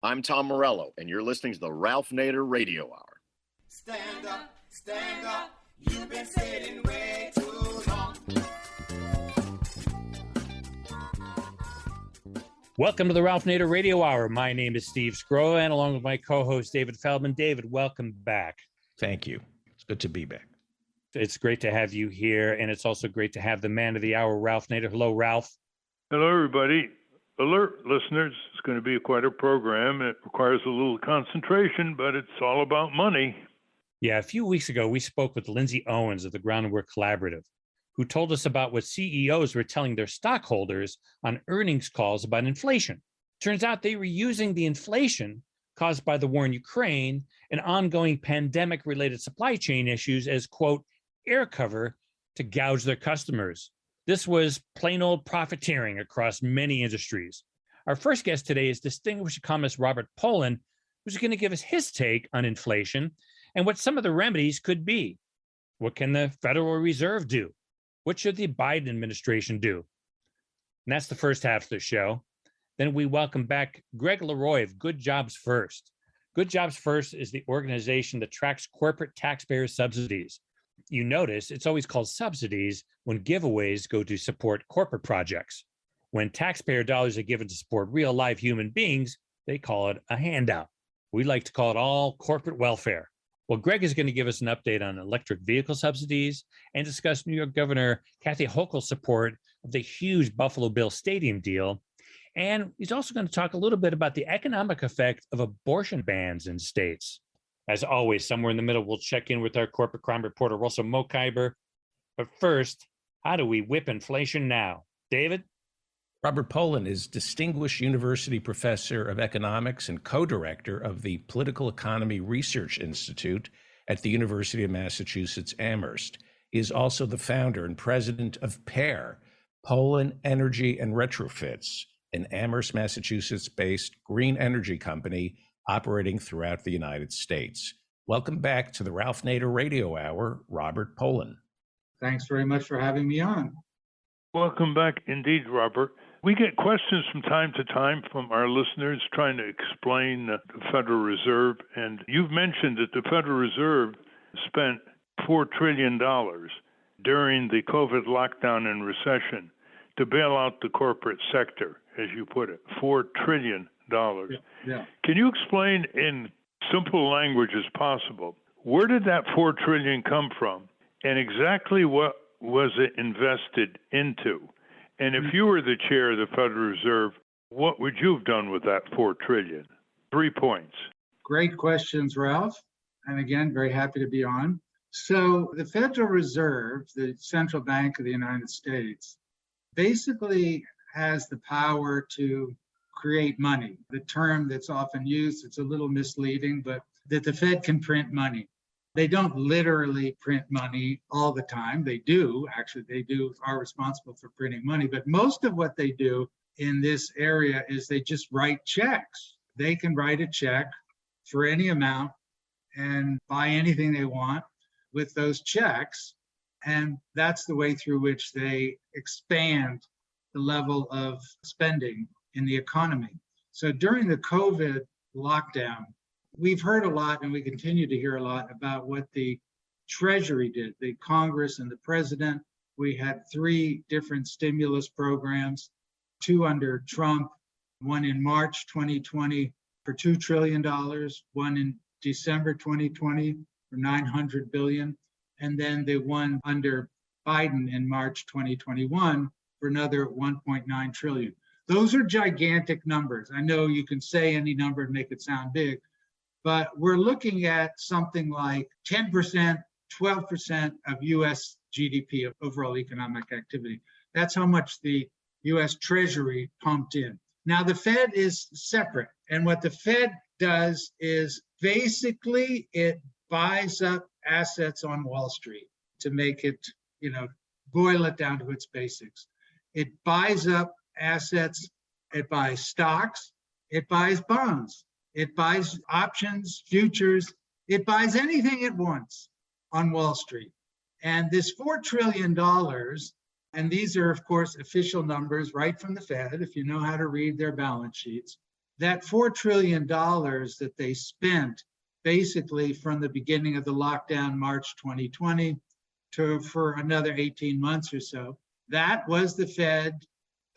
I'm Tom Morello, and you're listening to the Ralph Nader Radio Hour. Stand up, you've been sitting way too long. Welcome to the Ralph Nader Radio Hour. My name is Steve Skrola, and along with my co-host, David Feldman. David, welcome back. Thank you. It's good to be back. It's great to have you here, and it's also great to have the man of the hour, Ralph Nader. Hello, Ralph. Hello, everybody. Alert, listeners. It's going to be quite a program. It requires a little concentration, but it's all about money. Yeah, a few weeks ago, we spoke with Lindsay Owens of the Groundwork Collaborative, who told us about what CEOs were telling their stockholders on earnings calls about inflation. Turns out they were using the inflation caused by the war in Ukraine and ongoing pandemic-related supply chain issues as, quote, air cover to gouge their customers. This was plain old profiteering across many industries. Our first guest today is distinguished economist Robert Pollin, who's going to give us his take on inflation and what some of the remedies could be. What can the Federal Reserve do? What should the Biden administration do? And that's the first half of the show. Then we welcome back Greg LeRoy of Good Jobs First. Good Jobs First is the organization that tracks corporate taxpayer subsidies. You notice it's always called subsidies when giveaways go to support corporate projects. When taxpayer dollars are given to support real live human beings, they call it a handout. We like to call it all corporate welfare. Well, Greg is going to give us an update on electric vehicle subsidies and discuss New York Governor Kathy Hochul's support of the huge Buffalo Bills stadium deal. And he's also going to talk a little bit about the economic effect of abortion bans in states. As always, somewhere in the middle, we'll check in with our corporate crime reporter, Russell Mokhiber. But first, how do we whip inflation now? David? Robert Pollin is Distinguished University Professor of Economics and co-director of the Political Economy Research Institute at the University of Massachusetts Amherst. He is also the founder and president of PAIR, Pollin Energy and Retrofits, an Amherst, Massachusetts-based green energy company operating throughout the United States. Welcome back to the Ralph Nader Radio Hour, Robert Pollin. Thanks very much for having me on. Welcome back indeed, Robert. We get questions from time to time from our listeners trying to explain the Federal Reserve, and you've mentioned that the Federal Reserve spent $4 trillion during the COVID lockdown and recession to bail out the corporate sector, as you put it, $4 trillion. Yeah. Can you explain in simple language as possible, where did that $4 trillion come from, and exactly what was it invested into? And if you were the chair of the Federal Reserve, what would you have done with that $4 trillion? 3 points. Great questions, Ralph. And again, very happy to be on. So the Federal Reserve, the central bank of the United States, basically has the power to create money. The term that's often used, it's a little misleading, but that the Fed can print money. They don't literally print money all the time. They do, actually, are responsible for printing money. But most of what they do in this area is they just write checks. They can write a check for any amount and buy anything they want with those checks. And that's the way through which they expand the level of spending in the economy. So during the COVID lockdown, we've heard a lot, and we continue to hear a lot about what the Treasury did, the Congress and the President. We had 3 different stimulus programs, 2 under Trump, one in March 2020 for $2 trillion, one in December 2020 for $900 billion, and then the one under Biden in March 2021 for another $1.9 trillion. Those are gigantic numbers. I know you can say any number and make it sound big, but we're looking at something like 10%, 12% of US GDP, of overall economic activity. That's how much the US Treasury pumped in. Now, the Fed is separate. And what the Fed does is basically it buys up assets on Wall Street to make it, boil it down to its basics. It buys up assets, it buys stocks, it buys bonds, it buys options, futures, it buys anything it wants on Wall Street. And this $4 trillion, and these are, of course, official numbers right from the Fed, if you know how to read their balance sheets. that $4 trillion that they spent basically from the beginning of the lockdown, March 2020, for another 18 months or so, that was the Fed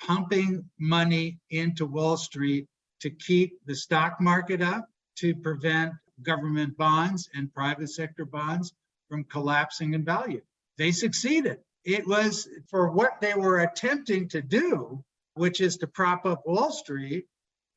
pumping money into Wall Street to keep the stock market up, to prevent government bonds and private sector bonds from collapsing in value. They succeeded. It was for what they were attempting to do, which is to prop up Wall Street.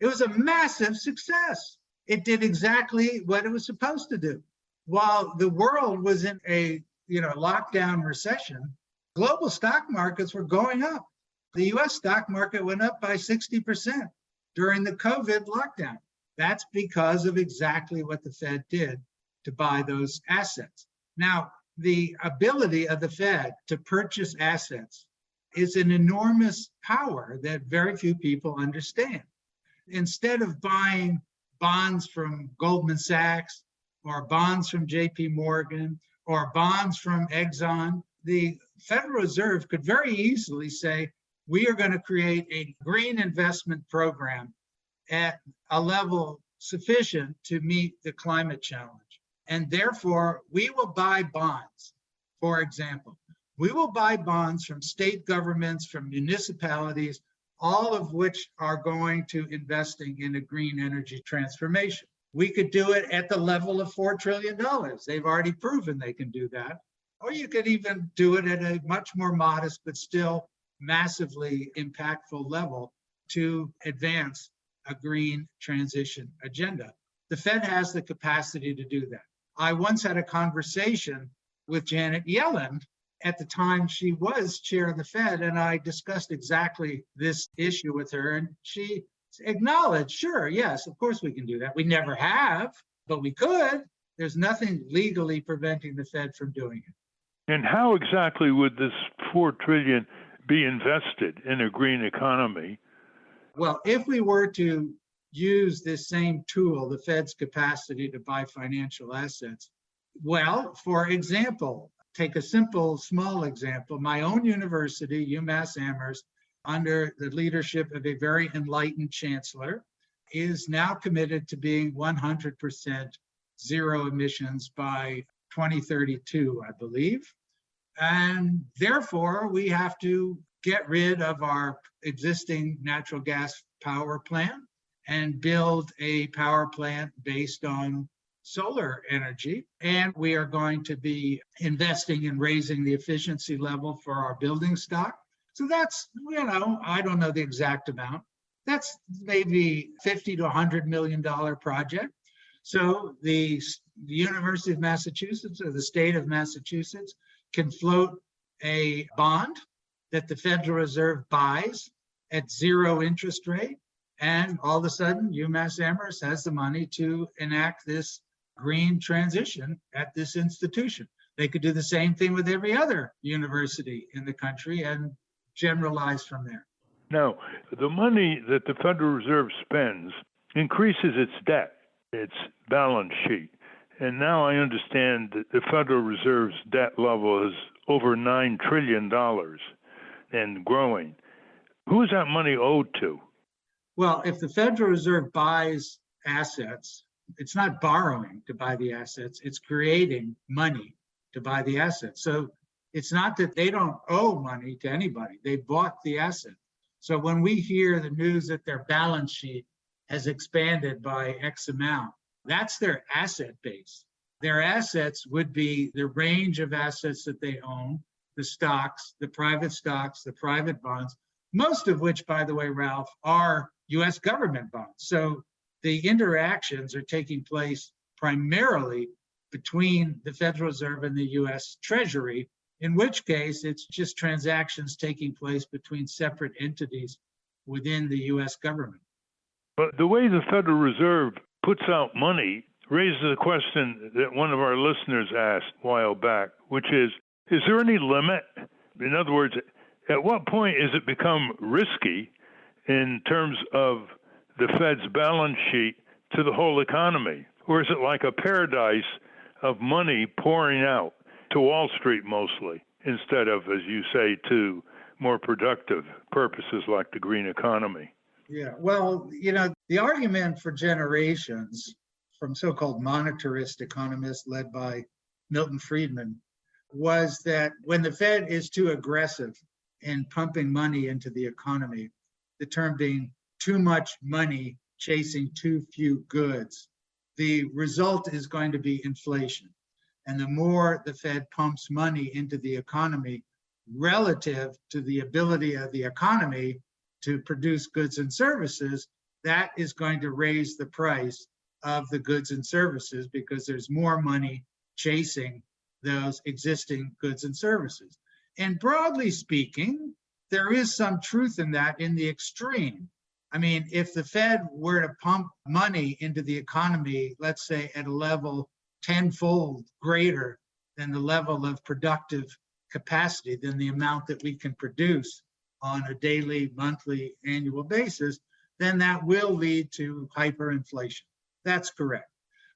It was a massive success. It did exactly what it was supposed to do. While the world was in a lockdown recession, global stock markets were going up. The US stock market went up by 60% during the COVID lockdown. That's because of exactly what the Fed did to buy those assets. Now, the ability of the Fed to purchase assets is an enormous power that very few people understand. Instead of buying bonds from Goldman Sachs or bonds from JP Morgan or bonds from Exxon, the Federal Reserve could very easily say, we are going to create a green investment program at a level sufficient to meet the climate challenge. And therefore, we will buy bonds. For example, we will buy bonds from state governments, from municipalities, all of which are going to investing in a green energy transformation. We could do it at the level of $4 trillion. They've already proven they can do that. Or you could even do it at a much more modest, but still massively impactful level to advance a green transition agenda. The Fed has the capacity to do that. I once had a conversation with Janet Yellen at the time she was chair of the Fed, and I discussed exactly this issue with her, and she acknowledged, sure, yes, of course we can do that. We never have, but we could. There's nothing legally preventing the Fed from doing it. And how exactly would this $4 trillion be invested in a green economy? Well, if we were to use this same tool, the Fed's capacity to buy financial assets, well, for example, take a simple, small example. My own university, UMass Amherst, under the leadership of a very enlightened chancellor, is now committed to being 100% zero emissions by 2032, I believe. And therefore, we have to get rid of our existing natural gas power plant and build a power plant based on solar energy. And we are going to be investing in raising the efficiency level for our building stock. So that's, I don't know the exact amount. That's maybe $50 to $100 million project. So the University of Massachusetts or the state of Massachusetts can float a bond that the Federal Reserve buys at zero interest rate. And all of a sudden, UMass Amherst has the money to enact this green transition at this institution. They could do the same thing with every other university in the country and generalize from there. Now, the money that the Federal Reserve spends increases its debt, its balance sheet. And now I understand that the Federal Reserve's debt level is over $9 trillion and growing. Who is that money owed to? Well, if the Federal Reserve buys assets, it's not borrowing to buy the assets, it's creating money to buy the assets. So it's not that they don't owe money to anybody, they bought the asset. So when we hear the news that their balance sheet has expanded by X amount, that's their asset base. Their assets would be the range of assets that they own, the stocks, the private bonds, most of which, by the way, Ralph, are US government bonds. So the interactions are taking place primarily between the Federal Reserve and the US Treasury, in which case it's just transactions taking place between separate entities within the US government. But the way the Federal Reserve puts out money raises a question that one of our listeners asked a while back, which is there any limit? In other words, at what point is it become risky in terms of the Fed's balance sheet to the whole economy? Or is it like a paradise of money pouring out to Wall Street mostly, instead of, as you say, to more productive purposes like the green economy? Yeah, well, the argument for generations from so-called monetarist economists led by Milton Friedman was that when the Fed is too aggressive in pumping money into the economy, the term being too much money chasing too few goods, the result is going to be inflation. And the more the Fed pumps money into the economy relative to the ability of the economy to produce goods and services, that is going to raise the price of the goods and services because there's more money chasing those existing goods and services. And broadly speaking, there is some truth in that in the extreme. I mean, if the Fed were to pump money into the economy, let's say at a level tenfold greater than the level of productive capacity, than the amount that we can produce on a daily, monthly, annual basis, then that will lead to hyperinflation. That's correct.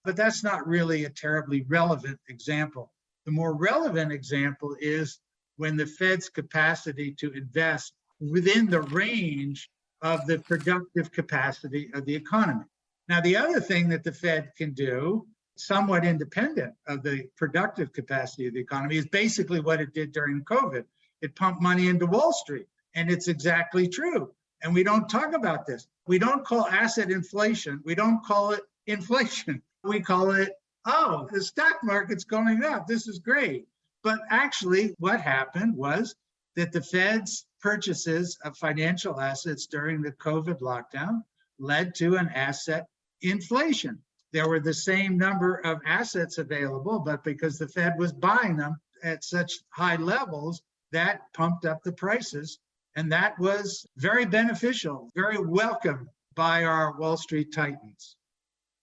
But that's not really a terribly relevant example. The more relevant example is when the Fed's capacity to invest within the range of the productive capacity of the economy. Now, the other thing that the Fed can do, somewhat independent of the productive capacity of the economy, is basically what it did during COVID. It pumped money into Wall Street, and it's exactly true. And we don't talk about this. We don't call asset inflation. We don't call it inflation. We call it, oh, the stock market's going up. This is great. But actually, what happened was that the Fed's purchases of financial assets during the COVID lockdown led to an asset inflation. There were the same number of assets available, but because the Fed was buying them at such high levels, that pumped up the prices. And that was very beneficial, very welcome by our Wall Street titans.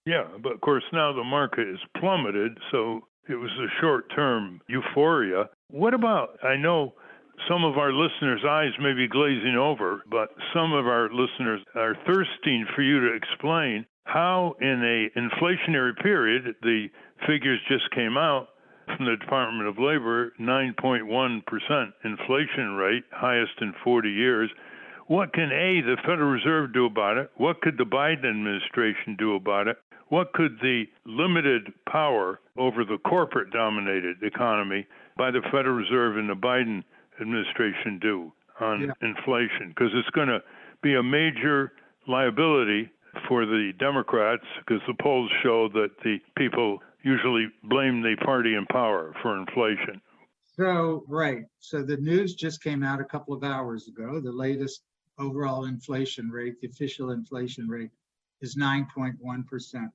Yeah, but of course now the market is plummeted, so it was a short-term euphoria. What about, I know some of our listeners' eyes may be glazing over, but some of our listeners are thirsting for you to explain how in a inflationary period, the figures just came out from the Department of Labor, 9.1% inflation rate, highest in 40 years. What can the Federal Reserve do about it? What could the Biden administration do about it? What could the limited power over the corporate-dominated economy by the Federal Reserve and the Biden administration do on inflation? Because it's going to be a major liability for the Democrats, because the polls show that the people usually blame the party in power for inflation. So, right. So the news just came out a couple of hours ago. The latest overall inflation rate, the official inflation rate, is 9.1%.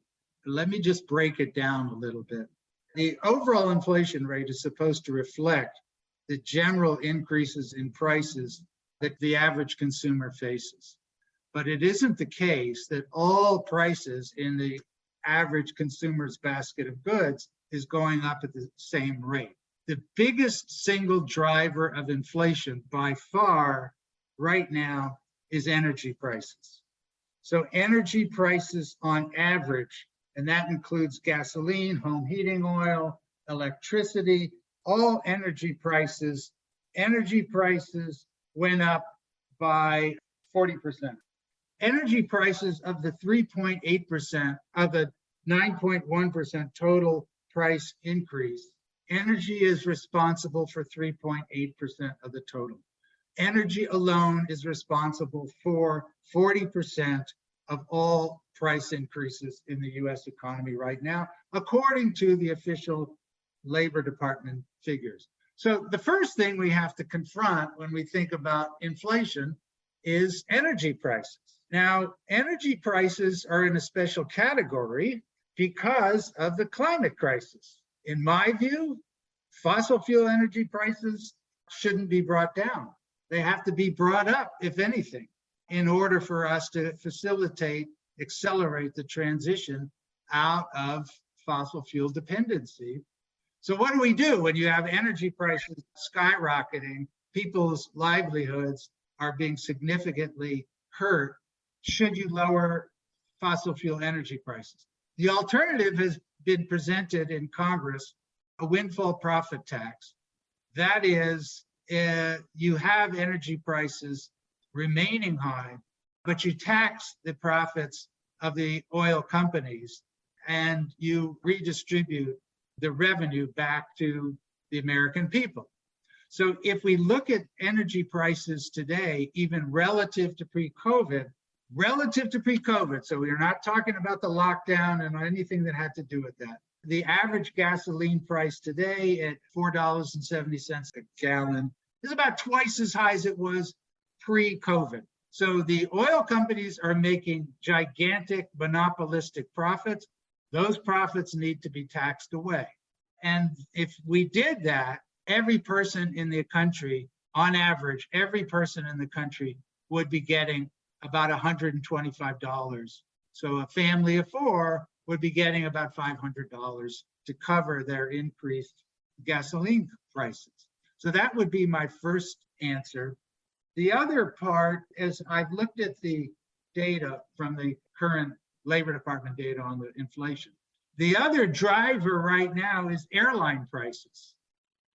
Let me just break it down a little bit. The overall inflation rate is supposed to reflect the general increases in prices that the average consumer faces. But it isn't the case that all prices in the average consumer's basket of goods is going up at the same rate. The biggest single driver of inflation by far right now is energy prices. So energy prices on average, and that includes gasoline, home heating oil, electricity, all energy prices went up by 40%. Energy prices of the 3.8% of the 9.1% total price increase, energy is responsible for 3.8% of the total. Energy alone is responsible for 40% of all price increases in the US economy right now, according to the official Labor Department figures. So the first thing we have to confront when we think about inflation is energy prices. Now, energy prices are in a special category because of the climate crisis. In my view, fossil fuel energy prices shouldn't be brought down. They have to be brought up, if anything, in order for us to accelerate the transition out of fossil fuel dependency. So what do we do when you have energy prices skyrocketing, people's livelihoods are being significantly hurt? Should you lower fossil fuel energy prices? The alternative has been presented in Congress, a windfall profit tax. That is, you have energy prices remaining high, but you tax the profits of the oil companies and you redistribute the revenue back to the American people. So if we look at energy prices today, even relative to pre-COVID, so we're not talking about the lockdown and anything that had to do with that. The average gasoline price today at $4.70 a gallon is about twice as high as it was pre-COVID. So the oil companies are making gigantic monopolistic profits. Those profits need to be taxed away. And if we did that, every person in the country, on average, every person in the country would be getting about $125. So a family of four would be getting about $500 to cover their increased gasoline prices. So that would be my first answer. The other part is I've looked at the data from the current Labor Department data on the inflation. The other driver right now is airline prices.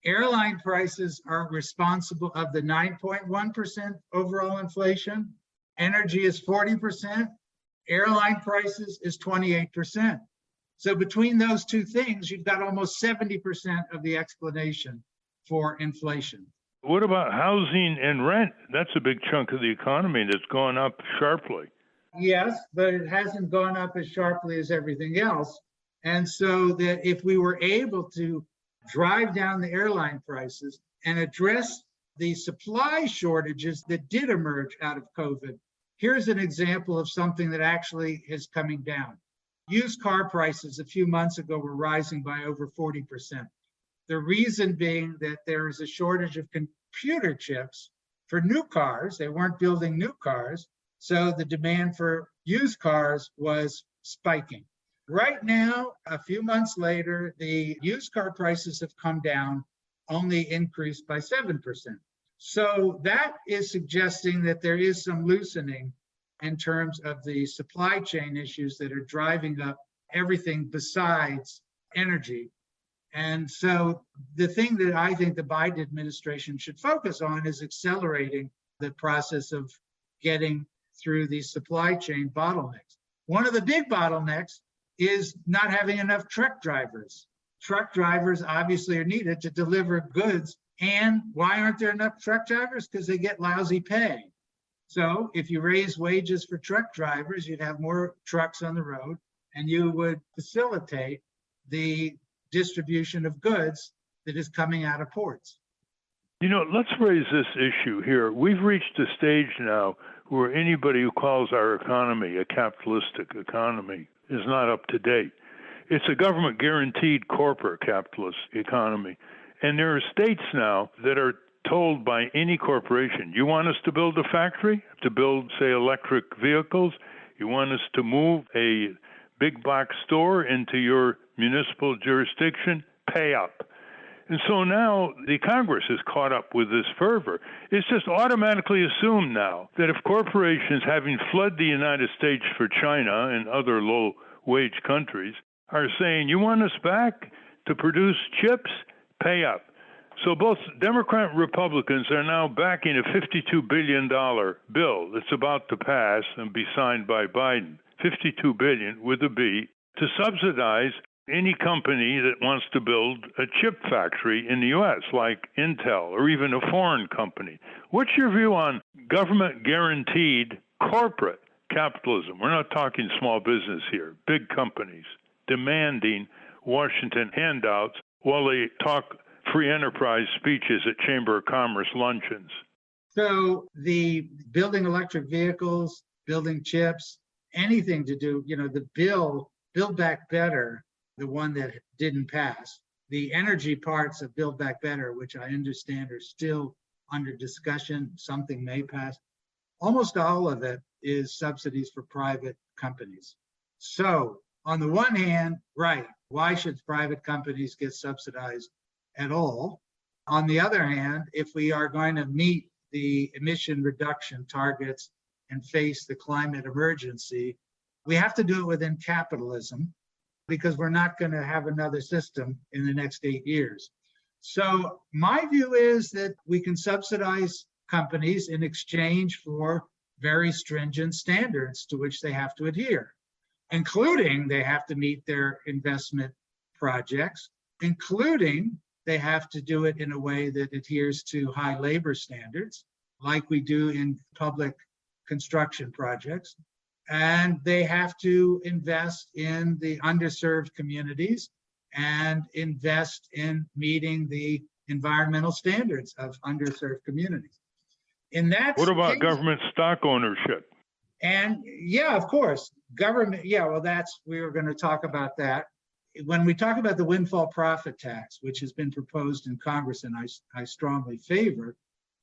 Airline prices are responsible of the 9.1% overall inflation. Energy is 40%. Airline prices is 28%. So between those two things, you've got almost 70% of the explanation for inflation. What about housing and rent? That's a big chunk of the economy that's gone up sharply. Yes, but it hasn't gone up as sharply as everything else. And so that if we were able to drive down the airline prices and address the supply shortages that did emerge out of COVID, here's an example of something that actually is coming down. Used car prices a few months ago were rising by over 40%. The reason being that there is a shortage of computer chips for new cars. They weren't building new cars, so the demand for used cars was spiking. Right now, a few months later, the used car prices have come down, only increased by 7%. So that is suggesting that there is some loosening in terms of the supply chain issues that are driving up everything besides energy. And so the thing that I think the Biden administration should focus on is accelerating the process of getting through these supply chain bottlenecks. One of the big bottlenecks is not having enough truck drivers. Truck drivers obviously are needed to deliver goods. And why aren't there enough truck drivers? Because they get lousy pay. So if you raise wages for truck drivers, you'd have more trucks on the road and you would facilitate the distribution of goods that is coming out of ports. You know, let's raise this issue here. We've reached a stage now where anybody who calls our economy a capitalistic economy is not up to date. It's a government-guaranteed corporate capitalist economy. And there are states now that are told by any corporation, you want us to build a factory, to build, say, electric vehicles? You want us to move a big box store into your municipal jurisdiction? Pay up. And so now the Congress is caught up with this fervor. It's just automatically assumed now that if corporations, having fled the United States for China and other low-wage countries, are saying, you want us back to produce chips? Pay up. So both Democrat and Republicans are now backing a $52 billion bill that's about to pass and be signed by Biden, $52 billion with a B, to subsidize any company that wants to build a chip factory in the U.S., like Intel or even a foreign company. What's your view on government-guaranteed corporate capitalism? We're not talking small business here, big companies demanding Washington handouts while they talk free enterprise speeches at Chamber of Commerce luncheons. So the building electric vehicles, building chips, anything to do, the Build Back Better, the one that didn't pass, the energy parts of Build Back Better, which I understand are still under discussion, something may pass. Almost all of it is subsidies for private companies. So on the one hand, right, why should private companies get subsidized at all? On the other hand, if we are going to meet the emission reduction targets and face the climate emergency, we have to do it within capitalism because we're not going to have another system in the next 8 years. So my view is that we can subsidize companies in exchange for very stringent standards to which they have to adhere, including they have to meet their investment projects, including they have to do it in a way that adheres to high labor standards, like we do in public construction projects. And they have to invest in the underserved communities and invest in meeting the environmental standards of underserved communities. In that What about case, government stock ownership? and yeah, of course, government, yeah, well, we were going to talk about that. When we talk about the windfall profit tax, which has been proposed in Congress, and I strongly favor,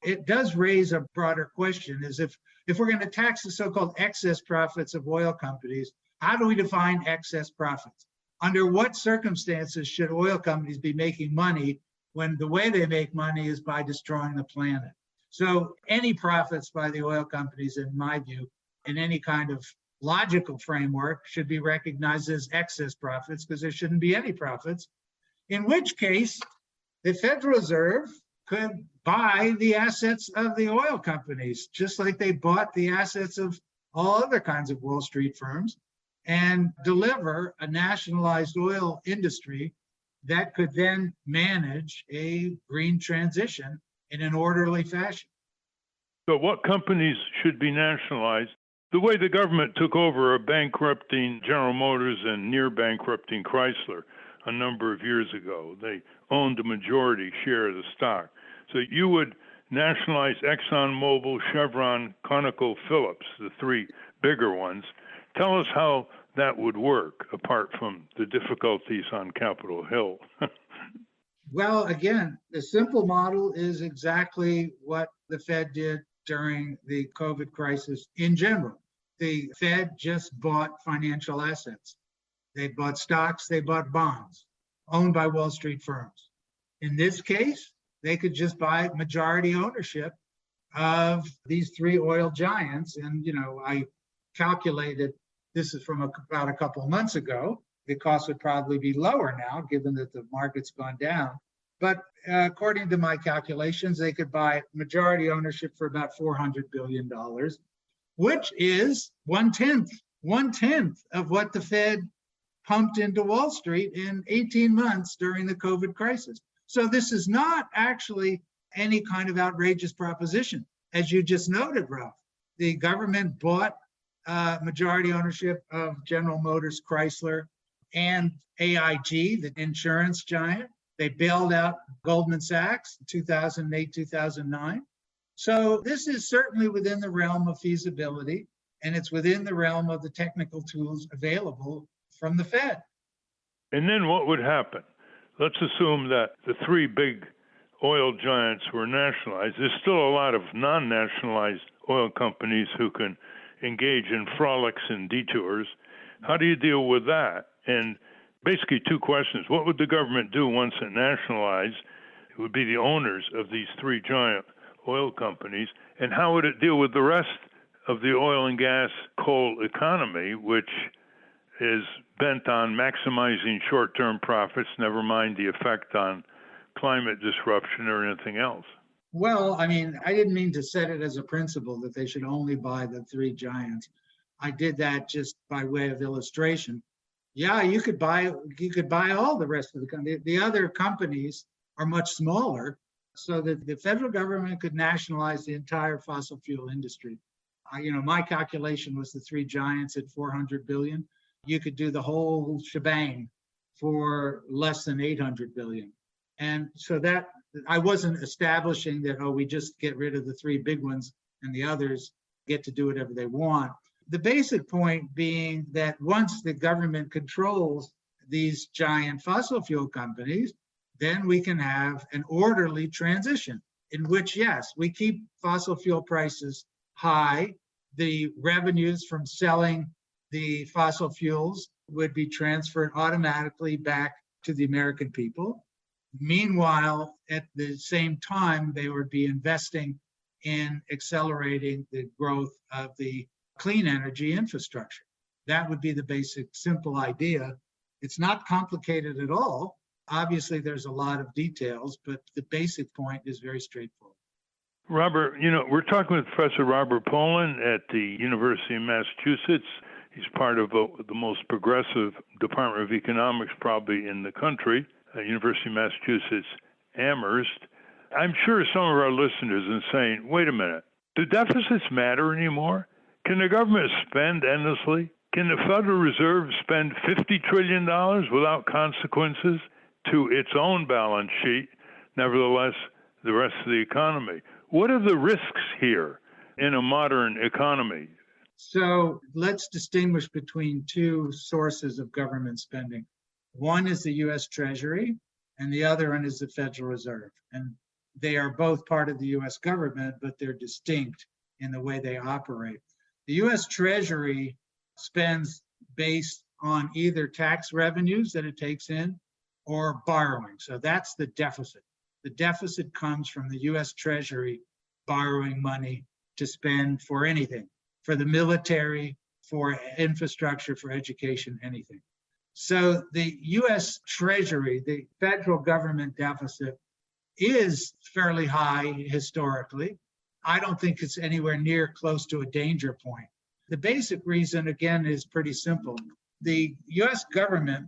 it does raise a broader question, is if we're going to tax the so-called excess profits of oil companies, how do we define excess profits? Under what circumstances should oil companies be making money when the way they make money is by destroying the planet? So any profits by the oil companies, in my view, in any kind of logical framework, should be recognized as excess profits, because there shouldn't be any profits, in which case the Federal Reserve could buy the assets of the oil companies, just like they bought the assets of all other kinds of Wall Street firms, and deliver a nationalized oil industry that could then manage a green transition in an orderly fashion. So what companies should be nationalized? The way the government took over a bankrupting General Motors and near bankrupting Chrysler a number of years ago. They owned a majority share of the stock. So you would nationalize ExxonMobil, Chevron, ConocoPhillips, the three bigger ones. Tell us how that would work, apart from the difficulties on Capitol Hill. Well, again, the simple model is exactly what the Fed did during the COVID crisis in general. The Fed just bought financial assets. They bought stocks, they bought bonds owned by Wall Street firms. In this case, they could just buy majority ownership of these three oil giants. And, I calculated, this is from about a couple of months ago, the cost would probably be lower now, given that the market's gone down. But according to my calculations, they could buy majority ownership for about $400 billion, which is one-tenth of what the Fed pumped into Wall Street in 18 months during the COVID crisis. So this is not actually any kind of outrageous proposition. As you just noted, Ralph, the government bought majority ownership of General Motors, Chrysler, and AIG, the insurance giant. They bailed out Goldman Sachs in 2008, 2009. So this is certainly within the realm of feasibility, and it's within the realm of the technical tools available from the Fed. And then what would happen? Let's assume that the three big oil giants were nationalized. There's still a lot of non-nationalized oil companies who can engage in frolics and detours. How do you deal with that? And basically two questions. What would the government do once it nationalized? It would be the owners of these three giant oil companies. And how would it deal with the rest of the oil and gas coal economy, which is bent on maximizing short-term profits, never mind the effect on climate disruption or anything else? Well, I didn't mean to set it as a principle that they should only buy the three giants. I did that just by way of illustration. Yeah, you could buy all the rest of the company. The other companies are much smaller, so that the federal government could nationalize the entire fossil fuel industry. My calculation was the three giants at $400 billion. You could do the whole shebang for less than $800 billion. And so that I wasn't establishing that, we just get rid of the three big ones and the others get to do whatever they want. The basic point being that once the government controls these giant fossil fuel companies, then we can have an orderly transition in which, yes, we keep fossil fuel prices high. The revenues from selling the fossil fuels would be transferred automatically back to the American people. Meanwhile, at the same time, they would be investing in accelerating the growth of the clean energy infrastructure. That would be the basic, simple idea. It's not complicated at all. Obviously, there's a lot of details, but the basic point is very straightforward. Robert, we're talking with Professor Robert Pollin at the University of Massachusetts. He's part of the most progressive Department of Economics probably in the country, University of Massachusetts, Amherst. I'm sure some of our listeners are saying, wait a minute, do deficits matter anymore? Can the government spend endlessly? Can the Federal Reserve spend $50 trillion without consequences to its own balance sheet, nevertheless, the rest of the economy? What are the risks here in a modern economy? So let's distinguish between two sources of government spending. One is the U.S. Treasury, and the other one is the Federal Reserve. And they are both part of the U.S. government, but they're distinct in the way they operate. The U.S. Treasury spends based on either tax revenues that it takes in or borrowing. So that's the deficit. The deficit comes from the U.S. Treasury borrowing money to spend for anything, for the military, for infrastructure, for education, anything. So the U.S. Treasury, the federal government deficit, is fairly high historically. I don't think it's anywhere near close to a danger point. The basic reason, again, is pretty simple. The U.S. government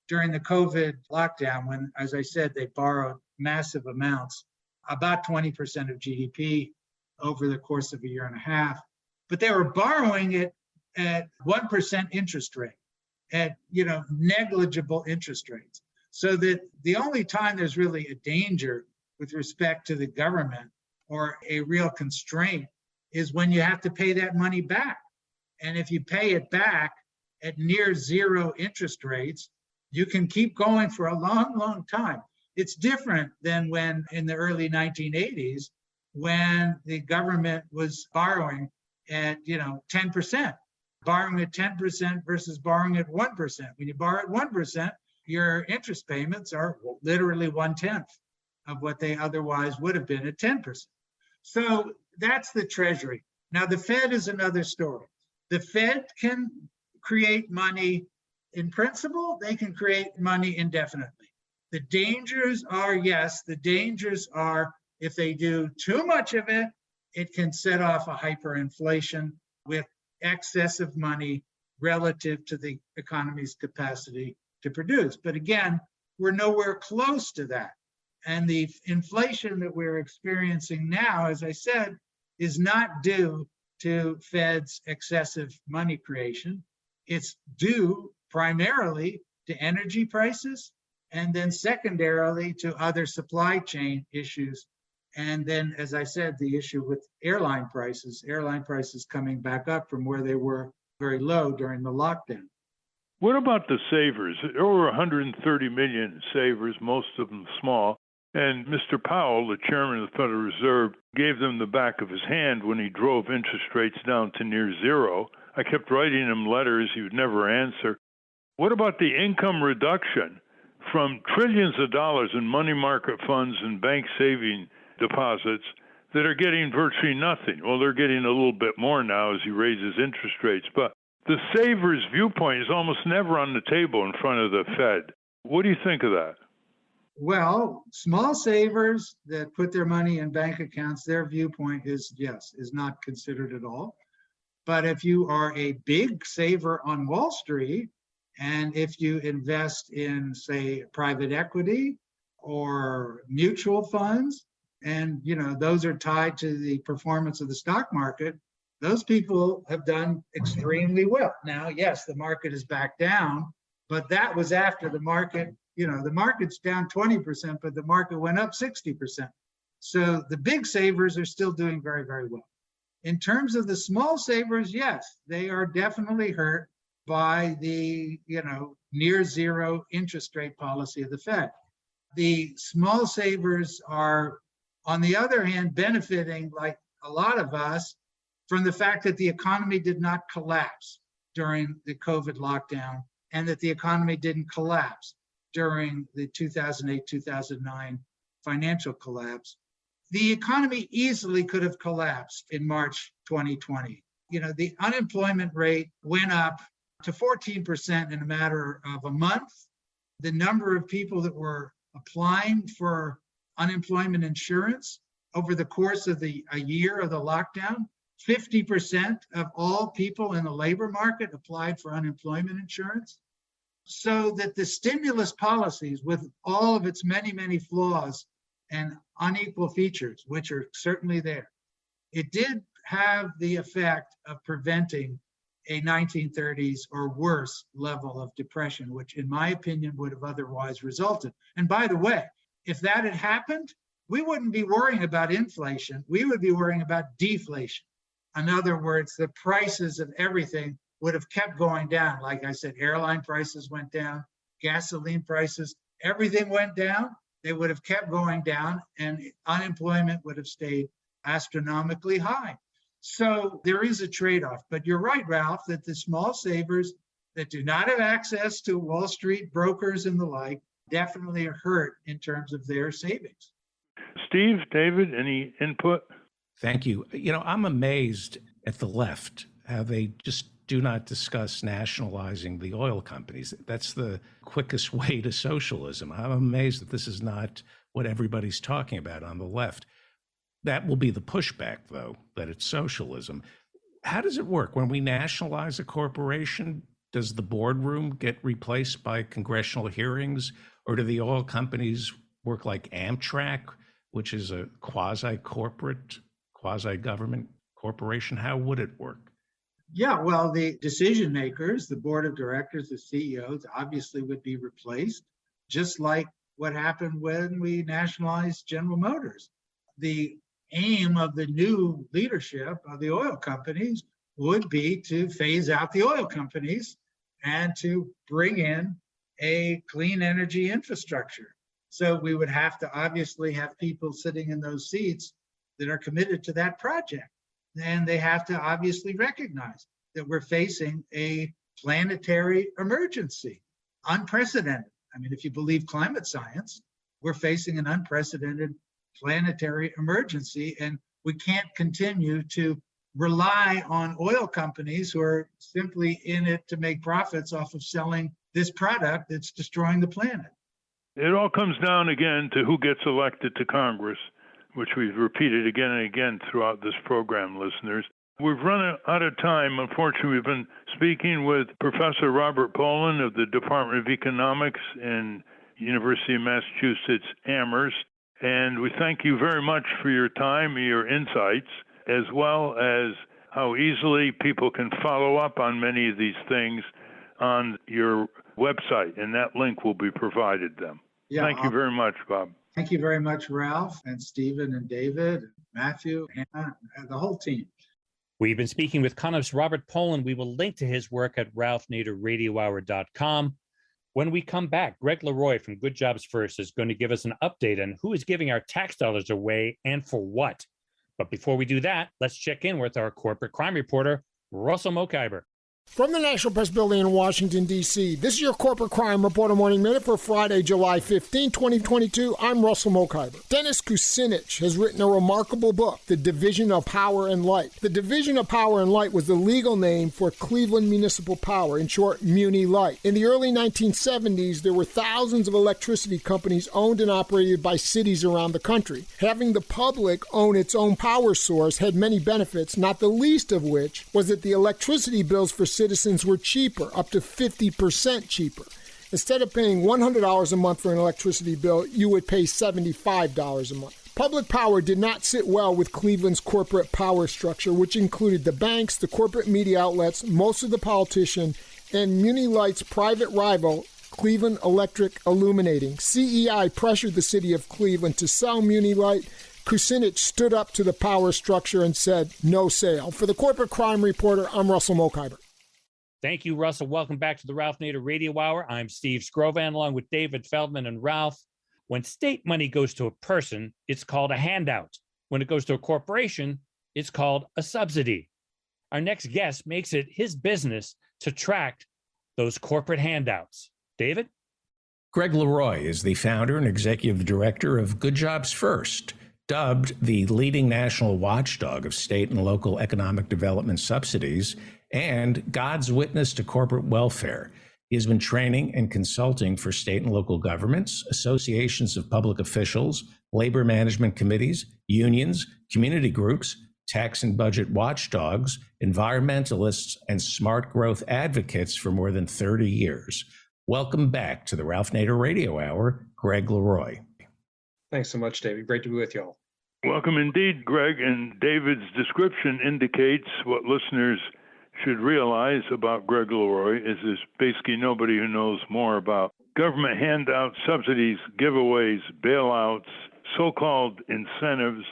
during the COVID lockdown, when, as I said, they borrowed massive amounts, about 20% of GDP over the course of a year and a half, but they were borrowing it at 1% interest rate, at negligible interest rates. So that the only time there's really a danger with respect to the government or a real constraint is when you have to pay that money back. And if you pay it back at near zero interest rates, you can keep going for a long, long time. It's different than when in the early 1980s, when the government was borrowing at 10%, borrowing at 10% versus borrowing at 1%. When you borrow at 1%, your interest payments are literally 1/10 of what they otherwise would have been at 10%. So that's the Treasury. Now, the Fed is another story. The Fed can create money in principle, they can create money indefinitely. The dangers are, yes, the dangers are if they do too much of it, it can set off a hyperinflation with excessive money relative to the economy's capacity to produce. But again, we're nowhere close to that. And the inflation that we're experiencing now, as I said, is not due to Fed's excessive money creation. It's due primarily to energy prices, and then secondarily to other supply chain issues. And then, as I said, the issue with airline prices coming back up from where they were very low during the lockdown. What about the savers? Over 130 million savers, most of them small. And Mr. Powell, the chairman of the Federal Reserve, gave them the back of his hand when he drove interest rates down to near zero. I kept writing him letters he would never answer. What about the income reduction from trillions of dollars in money market funds and bank saving deposits that are getting virtually nothing? Well, they're getting a little bit more now as he raises interest rates, but the saver's viewpoint is almost never on the table in front of the Fed. What do you think of that? Well, small savers that put their money in bank accounts, their viewpoint is, yes, is not considered at all. But if you are a big saver on Wall Street, and if you invest in, say, private equity or mutual funds, and those are tied to the performance of the stock market, those people have done extremely well. Now, yes, the market is back down, but that was after the market, the market's down 20%, but the market went up 60%. So the big savers are still doing very, very well. In terms of the small savers, yes, they are definitely hurt by the, near zero interest rate policy of the Fed. The small savers are, on the other hand, benefiting, like a lot of us, from the fact that the economy did not collapse during the COVID lockdown, and that the economy didn't collapse during the 2008-2009 financial collapse. The economy easily could have collapsed in March 2020. The unemployment rate went up to 14% in a matter of a month. The number of people that were applying for unemployment insurance over the course of a year of the lockdown, 50% of all people in the labor market applied for unemployment insurance. So that the stimulus policies, with all of its many, many flaws and unequal features, which are certainly there, it did have the effect of preventing a 1930s or worse level of depression, which in my opinion would have otherwise resulted. And by the way, if that had happened, we wouldn't be worrying about inflation. We would be worrying about deflation. In other words, the prices of everything would have kept going down. Like I said, airline prices went down, gasoline prices, everything went down. They would have kept going down and unemployment would have stayed astronomically high. So there is a trade-off. But you're right, Ralph, that the small savers that do not have access to Wall Street brokers and the like definitely are hurt in terms of their savings. Steve, David, any input? Thank you. I'm amazed at the left, how they just do not discuss nationalizing the oil companies. That's the quickest way to socialism. I'm amazed that this is not what everybody's talking about on the left. That will be the pushback, though, that it's socialism. How does it work? When we nationalize a corporation, does the boardroom get replaced by congressional hearings, or do the oil companies work like Amtrak, which is a quasi-corporate, quasi-government corporation? How would it work? Yeah, well, the decision makers, the board of directors, the CEOs, obviously would be replaced, just like what happened when we nationalized General Motors. The aim of the new leadership of the oil companies would be to phase out the oil companies and to bring in a clean energy infrastructure. So we would have to obviously have people sitting in those seats that are committed to that project. And they have to obviously recognize that we're facing a planetary emergency, unprecedented. I mean, if you believe climate science, we're facing an unprecedented planetary emergency, and we can't continue to rely on oil companies who are simply in it to make profits off of selling this product that's destroying the planet. It all comes down again to who gets elected to Congress, which we've repeated again and again throughout this program, listeners. We've run out of time. Unfortunately, we've been speaking with Professor Robert Pollin of the Department of Economics in University of Massachusetts Amherst. And we thank you very much for your time and your insights, as well as how easily people can follow up on many of these things on your website, and that link will be provided them. Yeah, thank you very much, Bob. Thank you very much, Ralph, and Stephen, and David, and Matthew, Hannah, and the whole team. We've been speaking with economist Robert Pollin. We will link to his work at ralphnaderradiohour.com. When we come back, Greg LeRoy from Good Jobs First is going to give us an update on who is giving our tax dollars away and for what. But before we do that, let's check in with our corporate crime reporter, Russell Mokhiber. From the National Press Building in Washington, D.C., this is your Corporate Crime Reporter Morning Minute for Friday, July 15, 2022. I'm Russell Mokhiber. Dennis Kucinich has written a remarkable book, The Division of Power and Light. The Division of Power and Light was the legal name for Cleveland Municipal Power, in short, Muni Light. In the early 1970s, there were thousands of electricity companies owned and operated by cities around the country. Having the public own its own power source had many benefits, not the least of which was that the electricity bills for citizens were cheaper, up to 50% cheaper. Instead of paying $100 a month for an electricity bill, you would pay $75 a month. Public power did not sit well with Cleveland's corporate power structure, which included the banks, the corporate media outlets, most of the politicians, and Muni Light's private rival, Cleveland Electric Illuminating. CEI pressured the city of Cleveland to sell Muni Light. Kucinich stood up to the power structure and said, no sale. For the Corporate Crime Reporter, I'm Russell Mokhiber. Thank you, Russell. Welcome back to the Ralph Nader Radio Hour. I'm Steve Scrovan, along with David Feldman and Ralph. When state money goes to a person, it's called a handout. When it goes to a corporation, it's called a subsidy. Our next guest makes it his business to track those corporate handouts. David? Greg LeRoy is the founder and executive director of Good Jobs First, dubbed the leading national watchdog of state and local economic development subsidies and God's witness to corporate welfare. He has been training and consulting for state and local governments, associations of public officials, labor management committees, unions, community groups, tax and budget watchdogs, environmentalists, and smart growth advocates for more than 30 years. Welcome back to the Ralph Nader Radio Hour, Greg LeRoy. Thanks so much, David. Great to be with y'all. Welcome indeed, Greg. And David's description indicates what listeners should realize about Greg LeRoy is there's basically nobody who knows more about government handouts, subsidies, giveaways, bailouts, so-called incentives,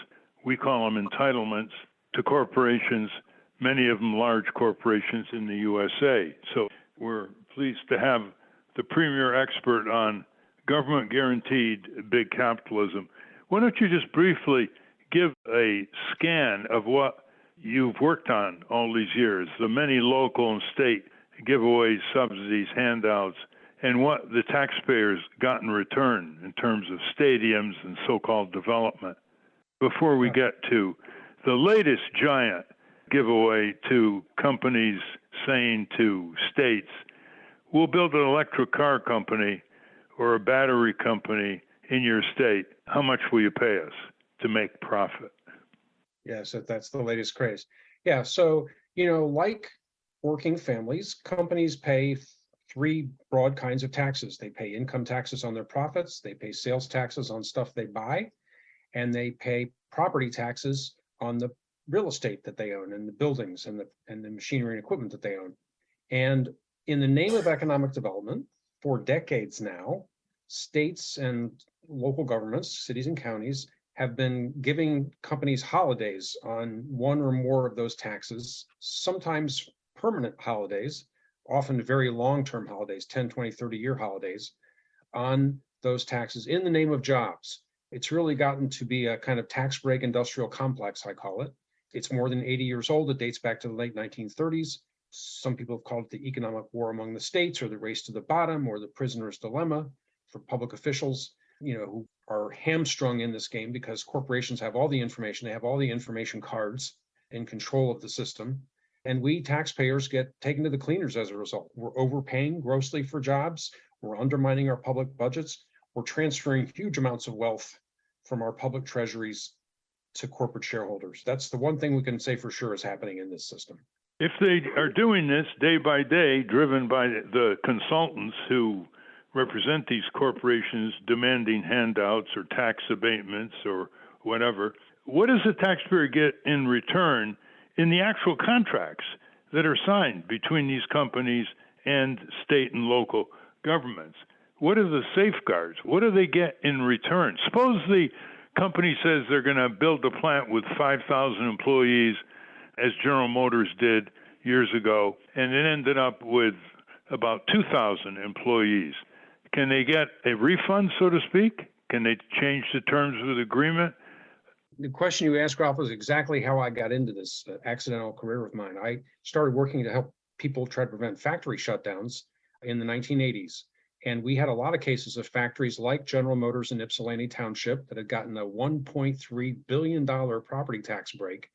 we call them entitlements, to corporations, many of them large corporations in the USA. So we're pleased to have the premier expert on government-guaranteed big capitalism. Why don't you just briefly give a scan of what you've worked on all these years, the many local and state giveaways, subsidies, handouts, and what the taxpayers got in return in terms of stadiums and so-called development, before we get to the latest giant giveaway to companies saying to states, we'll build an electric car company or a battery company in your state. How much will you pay us to make profit? Yes, that's the latest craze. Yeah, so, like working families, companies pay three broad kinds of taxes. They pay income taxes on their profits, they pay sales taxes on stuff they buy, and they pay property taxes on the real estate that they own and the buildings and the machinery and equipment that they own. And in the name of economic development, for decades now, states and local governments, cities and counties, have been giving companies holidays on one or more of those taxes, sometimes permanent holidays, often very long-term holidays, 10, 20, 30-year holidays, on those taxes in the name of jobs. It's really gotten to be a kind of tax break industrial complex, I call it. It's more than 80 years old. It dates back to the late 1930s. Some people have called it the economic war among the states, or the race to the bottom, or the prisoner's dilemma for public officials, who are hamstrung in this game because corporations have all the information. They have all the information cards in control of the system. And we taxpayers get taken to the cleaners as a result. We're overpaying grossly for jobs. We're undermining our public budgets. We're transferring huge amounts of wealth from our public treasuries to corporate shareholders. That's the one thing we can say for sure is happening in this system. If they are doing this day by day, driven by the consultants who represent these corporations demanding handouts or tax abatements or whatever, what does the taxpayer get in return in the actual contracts that are signed between these companies and state and local governments? What are the safeguards? What do they get in return? Suppose the company says they're going to build a plant with 5,000 employees, as General Motors did years ago, and it ended up with about 2,000 employees. Can they get a refund, so to speak? Can they change the terms of the agreement? The question you asked, Ralph, was exactly how I got into this accidental career of mine. I started working to help people try to prevent factory shutdowns in the 1980s. And we had a lot of cases of factories like General Motors in Ypsilanti Township that had gotten a $1.3 billion property tax break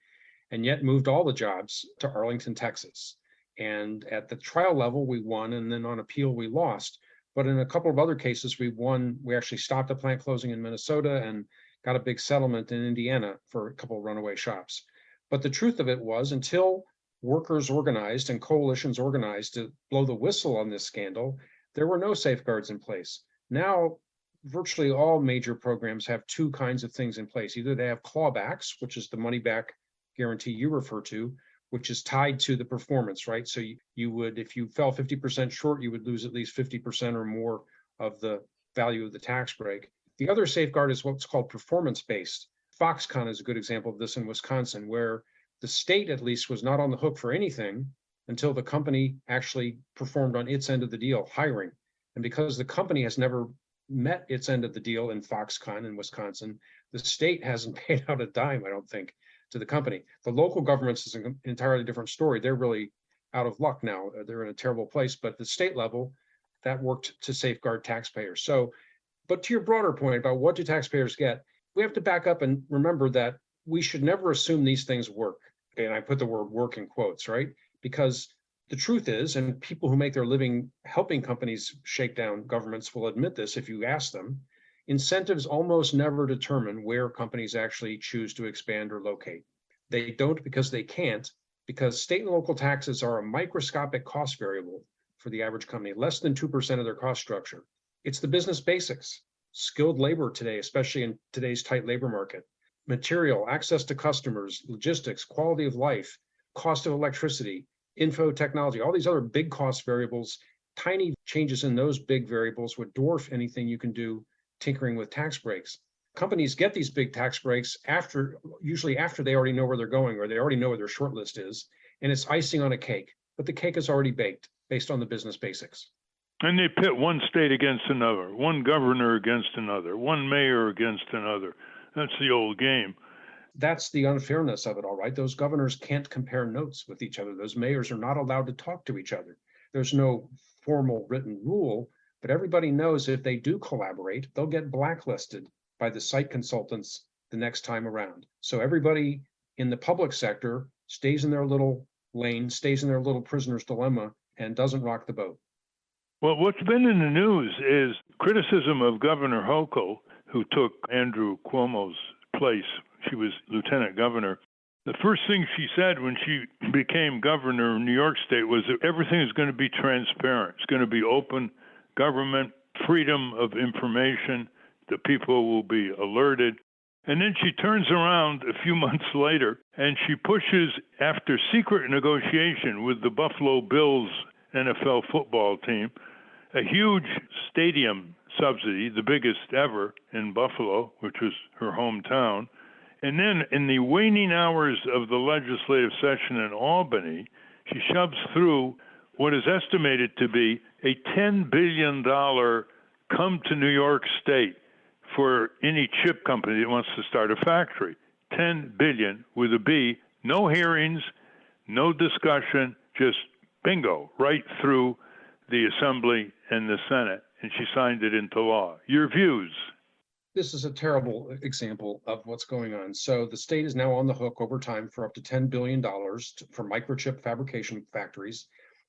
and yet moved all the jobs to Arlington, Texas. And at the trial level, we won, and then on appeal, we lost. But in a couple of other cases, we won. We actually stopped a plant closing in Minnesota and got a big settlement in Indiana for a couple of runaway shops. But the truth of it was, until workers organized and coalitions organized to blow the whistle on this scandal, there were no safeguards in place. Now, virtually all major programs have two kinds of things in place. Either they have clawbacks, which is the money back guarantee you refer to, which is tied to the performance, right? So you would, if you fell 50% short, you would lose at least 50% or more of the value of the tax break. The other safeguard is what's called performance-based. Foxconn is a good example of this in Wisconsin, where the state at least was not on the hook for anything until the company actually performed on its end of the deal, hiring. And because the company has never met its end of the deal in Foxconn in Wisconsin, the state hasn't paid out a dime, I don't think, to the company. The local governments is an entirely different story. They're really out of luck now. They're in a terrible place. But at the state level, that worked to safeguard taxpayers. So, but to your broader point about what do taxpayers get, we have to back up and remember that we should never assume these things work. Okay, and I put the word work in quotes, right? Because The truth is, and people who make their living helping companies shake down governments will admit this if you ask them, incentives almost never determine where companies actually choose to expand or locate. They don't because they can't, because state and local taxes are a microscopic cost variable for the average company, less than 2% of their cost structure. It's the business basics, skilled labor today, especially in today's tight labor market, material, access to customers, logistics, quality of life, cost of electricity, info technology, all these other big cost variables. Tiny changes in those big variables would dwarf anything you can do tinkering with tax breaks. Companies get these big tax breaks usually after they already know where they're going or they already know where their short list is, and it's icing on a cake, but the cake is already baked based on the business basics. And they pit one state against another, one governor against another, one mayor against another. That's the old game. That's the unfairness of it all, right? Those governors can't compare notes with each other. Those mayors are not allowed to talk to each other. There's no formal written rule, but everybody knows if they do collaborate, they'll get blacklisted by the site consultants the next time around. So everybody in the public sector stays in their little lane, stays in their little prisoner's dilemma, and doesn't rock the boat. Well, what's been in the news is criticism of Governor Hoco, who took Andrew Cuomo's place. She was lieutenant governor. The first thing she said when she became governor of New York State was that everything is going to be transparent. It's going to be open government, freedom of information. The people will be alerted. And then she turns around a few months later and she pushes, after secret negotiation with the Buffalo Bills NFL football team, a huge stadium subsidy, the biggest ever in Buffalo, which was her hometown. And then in the waning hours of the legislative session in Albany, she shoves through what is estimated to be a $10 billion come to New York State for any chip company that wants to start a factory. $10 billion with a B, no hearings, no discussion, just bingo, right through the Assembly and the Senate. And she signed it into law. Your views? This is a terrible example of what's going on. So the state is now on the hook over time for up to $10 billion for microchip fabrication factories,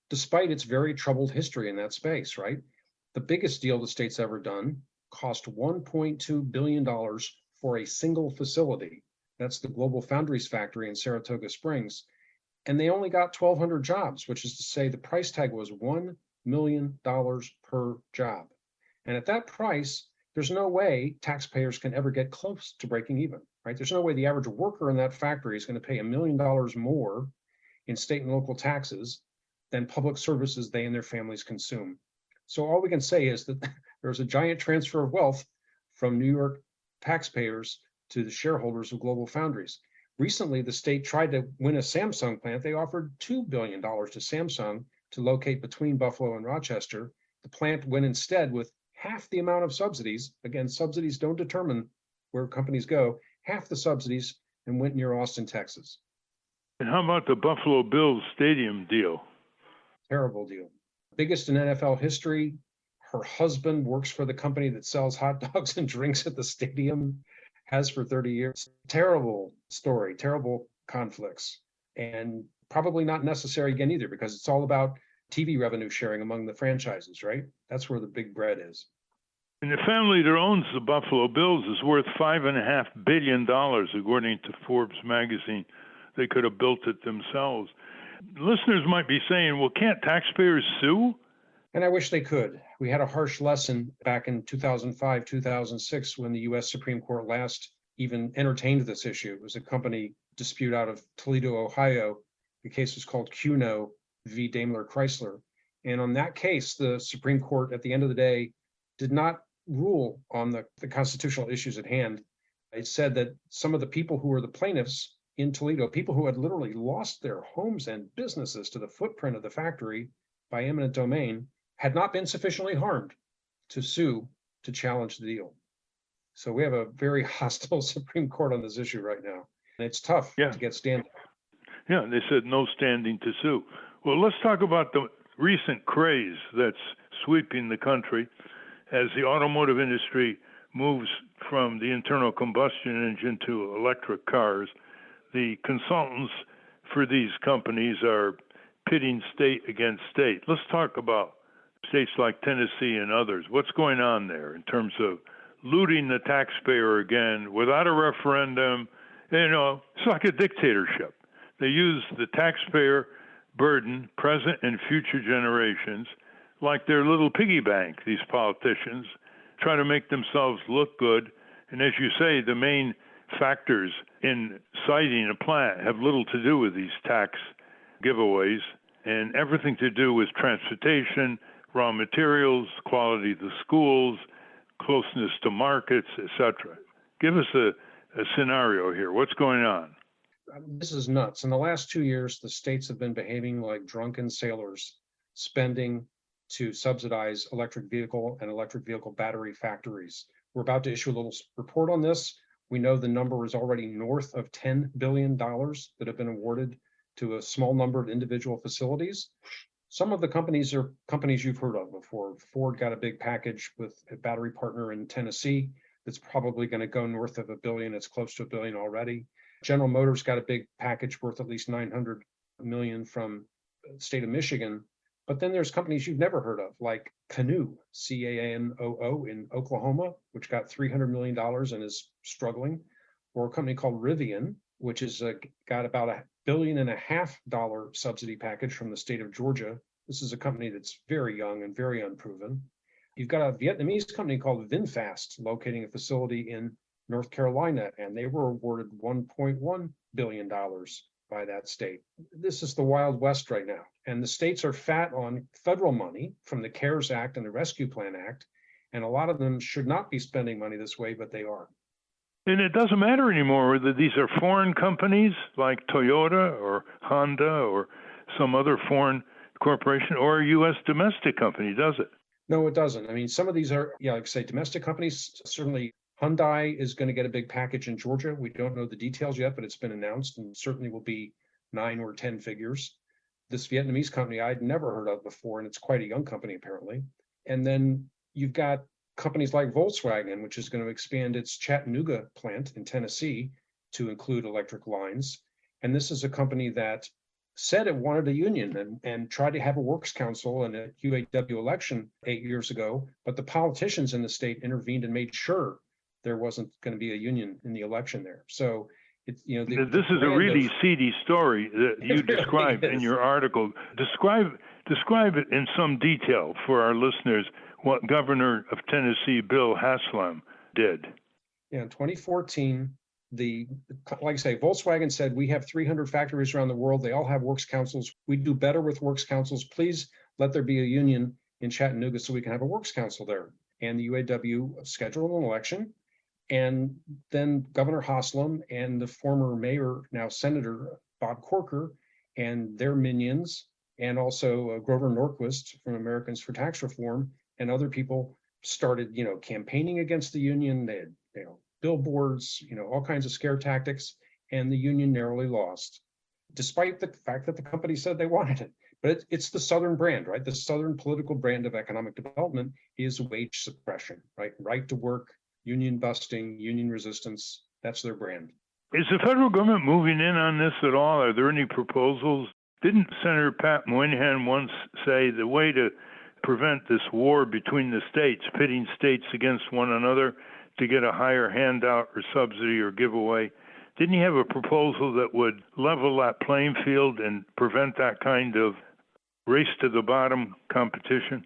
despite its very troubled history in that space, right? The biggest deal the state's ever done cost $1.2 billion for a single facility. That's the Global Foundries factory in Saratoga Springs. And they only got 1,200 jobs, which is to say the price tag was $1 million per job. And at that price, there's no way taxpayers can ever get close to breaking even, right? There's no way the average worker in that factory is going to pay $1 million more in state and local taxes than public services they and their families consume. So all we can say is that there's a giant transfer of wealth from New York taxpayers to the shareholders of Global Foundries. Recently, the state tried to win a Samsung plant. They offered $2 billion to Samsung to locate between Buffalo and Rochester. The plant went instead with half the amount of subsidies. Again, subsidies don't determine where companies go, half the subsidies, and went near Austin, Texas. And how about the Buffalo Bills stadium deal? Terrible deal. Biggest in NFL history. Her husband works for the company that sells hot dogs and drinks at the stadium, has for 30 years. Terrible story, terrible conflicts, and probably not necessary again either, because it's all about TV revenue sharing among the franchises, right? That's where the big bread is. And the family that owns the Buffalo Bills is worth $5.5 billion, according to Forbes magazine. They could have built it themselves. Listeners might be saying, well, can't taxpayers sue? And I wish they could. We had a harsh lesson back in 2005, 2006, when the U.S. Supreme Court last even entertained this issue. It was a company dispute out of Toledo, Ohio. The case was called Cuno v. Daimler Chrysler. And on that case, the Supreme Court, at the end of the day, did not rule on the constitutional issues at hand. It said that some of the people who were the plaintiffs in Toledo, people who had literally lost their homes and businesses to the footprint of the factory by eminent domain, had not been sufficiently harmed to sue to challenge the deal. So we have a very hostile Supreme Court on this issue right now. And it's tough to get standing. Yeah, they said no standing to sue. Well, let's talk about the recent craze that's sweeping the country as the automotive industry moves from the internal combustion engine to electric cars. The consultants for these companies are pitting state against state. Let's talk about states like Tennessee and others. What's going on there in terms of looting the taxpayer again without a referendum? It's like a dictatorship. They use the taxpayer burden, present and future generations, like their little piggy bank, these politicians, try to make themselves look good. And as you say, the main factors in citing a plan have little to do with these tax giveaways and everything to do with transportation, raw materials, quality of the schools, closeness to markets, etc. Give us a scenario here. What's going on? This is nuts. In the last 2 years, the states have been behaving like drunken sailors, spending to subsidize electric vehicle and electric vehicle battery factories. We're about to issue a little report on this. We know the number is already north of $10 billion that have been awarded to a small number of individual facilities. Some of the companies are companies you've heard of before. Ford got a big package with a battery partner in Tennessee that's probably going to go north of $1 billion. It's close to $1 billion already. General Motors got a big package worth at least $900 million from the state of Michigan. But then there's companies you've never heard of, like Canoo, C-A-N-O-O in Oklahoma, which got $300 million and is struggling, or a company called Rivian, which is got about $1.5 billion subsidy package from the state of Georgia. This is a company that's very young and very unproven. You've got a Vietnamese company called VinFast locating a facility in North Carolina, and they were awarded $1.1 billion by that state. This is the Wild West right now. And the states are fat on federal money from the CARES Act and the Rescue Plan Act. And a lot of them should not be spending money this way, but they are. And it doesn't matter anymore whether these are foreign companies like Toyota or Honda or some other foreign corporation or a U.S. domestic company, does it? No, it doesn't. I mean, some of these are, like I say, domestic companies. Certainly Hyundai is going to get a big package in Georgia. We don't know the details yet, but it's been announced and certainly will be 9 or 10 figures. This Vietnamese company I'd never heard of before, and it's quite a young company apparently. And then you've got companies like Volkswagen, which is going to expand its Chattanooga plant in Tennessee to include electric lines. And this is a company that said it wanted a union and tried to have a works council in a UAW election 8 years ago, but the politicians in the state intervened and made sure there wasn't going to be a union in the election there. So it's, this is a really seedy story that you describe in your article. Describe it in some detail for our listeners what Governor of Tennessee Bill Haslam did. Yeah, in 2014, like I say, Volkswagen said, we have 300 factories around the world. They all have works councils. We do better with works councils. Please let there be a union in Chattanooga so we can have a works council there. And the UAW scheduled an election. And then Governor Haslam and the former mayor, now Senator Bob Corker, and their minions, and also Grover Norquist from Americans for Tax Reform, and other people started, campaigning against the union. They had, billboards, all kinds of scare tactics, and the union narrowly lost, despite the fact that the company said they wanted it. But it's the Southern brand, right? The Southern political brand of economic development is wage suppression, right? Right to work, union busting, union resistance. That's their brand. Is the federal government moving in on this at all? Are there any proposals? Didn't Senator Pat Moynihan once say the way to prevent this war between the states, pitting states against one another to get a higher handout or subsidy or giveaway, didn't he have a proposal that would level that playing field and prevent that kind of race to the bottom competition?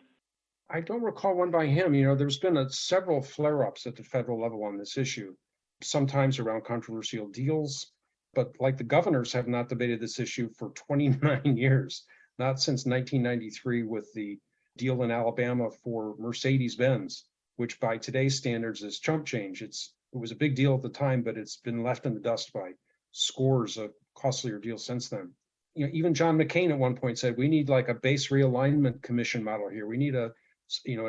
I don't recall one by him. There's been several flare-ups at the federal level on this issue, sometimes around controversial deals, but like the governors have not debated this issue for 29 years, not since 1993 with the deal in Alabama for Mercedes-Benz, which by today's standards is chump change. It was a big deal at the time, but it's been left in the dust by scores of costlier deals since then. Even John McCain at one point said, we need like a base realignment commission model here. We need an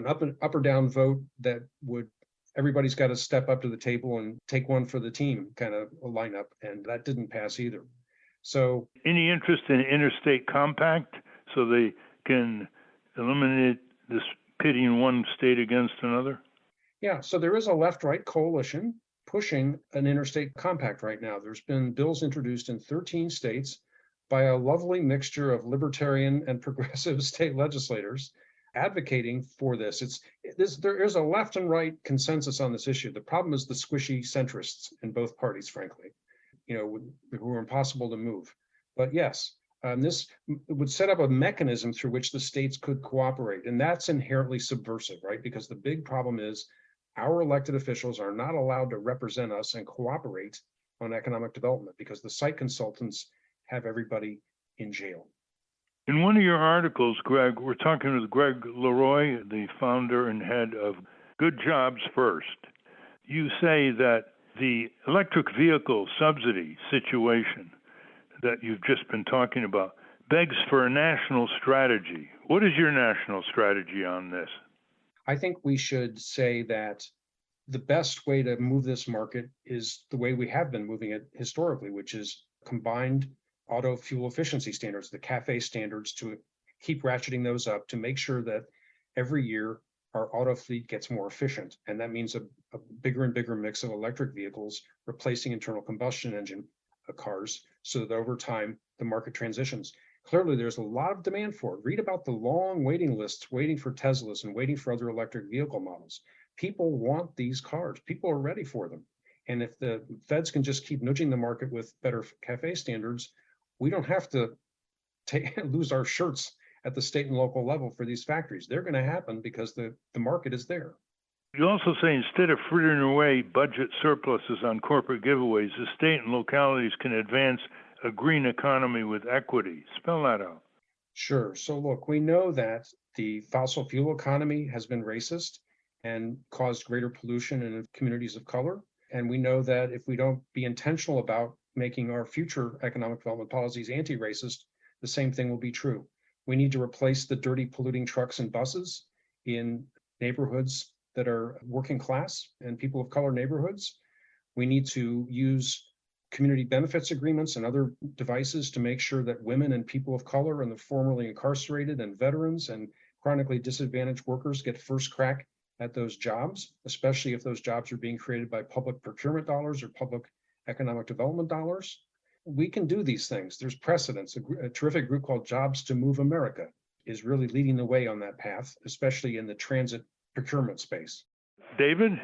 up or down vote that would, everybody's got to step up to the table and take one for the team kind of a lineup. And that didn't pass either. So any interest in interstate compact so they can eliminate this pitting one state against another? Yeah, so there is a left-right coalition pushing an interstate compact right now. There's been bills introduced in 13 states by a lovely mixture of libertarian and progressive state legislators advocating for this. There is a left and right consensus on this issue. The problem is the squishy centrists in both parties, frankly, who are impossible to move. But yes, this would set up a mechanism through which the states could cooperate. And that's inherently subversive, right? Because the big problem is our elected officials are not allowed to represent us and cooperate on economic development because the site consultants have everybody in jail. In one of your articles, Greg, we're talking with Greg LeRoy, the founder and head of Good Jobs First. You say that the electric vehicle subsidy situation that you've just been talking about begs for a national strategy. What is your national strategy on this? I think we should say that the best way to move this market is the way we have been moving it historically, which is combined auto fuel efficiency standards, the CAFE standards, to keep ratcheting those up to make sure that every year our auto fleet gets more efficient. And that means a bigger and bigger mix of electric vehicles replacing internal combustion engine cars so that over time the market transitions. Clearly, there's a lot of demand for it. Read about the long waiting lists, waiting for Teslas and waiting for other electric vehicle models. People want these cars. People are ready for them. And if the feds can just keep nudging the market with better CAFE standards, we don't have to lose our shirts at the state and local level for these factories. They're going to happen because the market is there. You also say instead of frittering away budget surpluses on corporate giveaways, the state and localities can advance a green economy with equity. Spell that out. Sure. So look, we know that the fossil fuel economy has been racist and caused greater pollution in communities of color. And we know that if we don't be intentional about making our future economic development policies anti-racist, the same thing will be true. We need to replace the dirty polluting trucks and buses in neighborhoods that are working class and people of color neighborhoods. We need to use community benefits agreements and other devices to make sure that women and people of color and the formerly incarcerated and veterans and chronically disadvantaged workers get first crack at those jobs, especially if those jobs are being created by public procurement dollars or public economic development dollars. We can do these things. There's precedents. A terrific group called Jobs to Move America is really leading the way on that path, especially in the transit procurement space. David?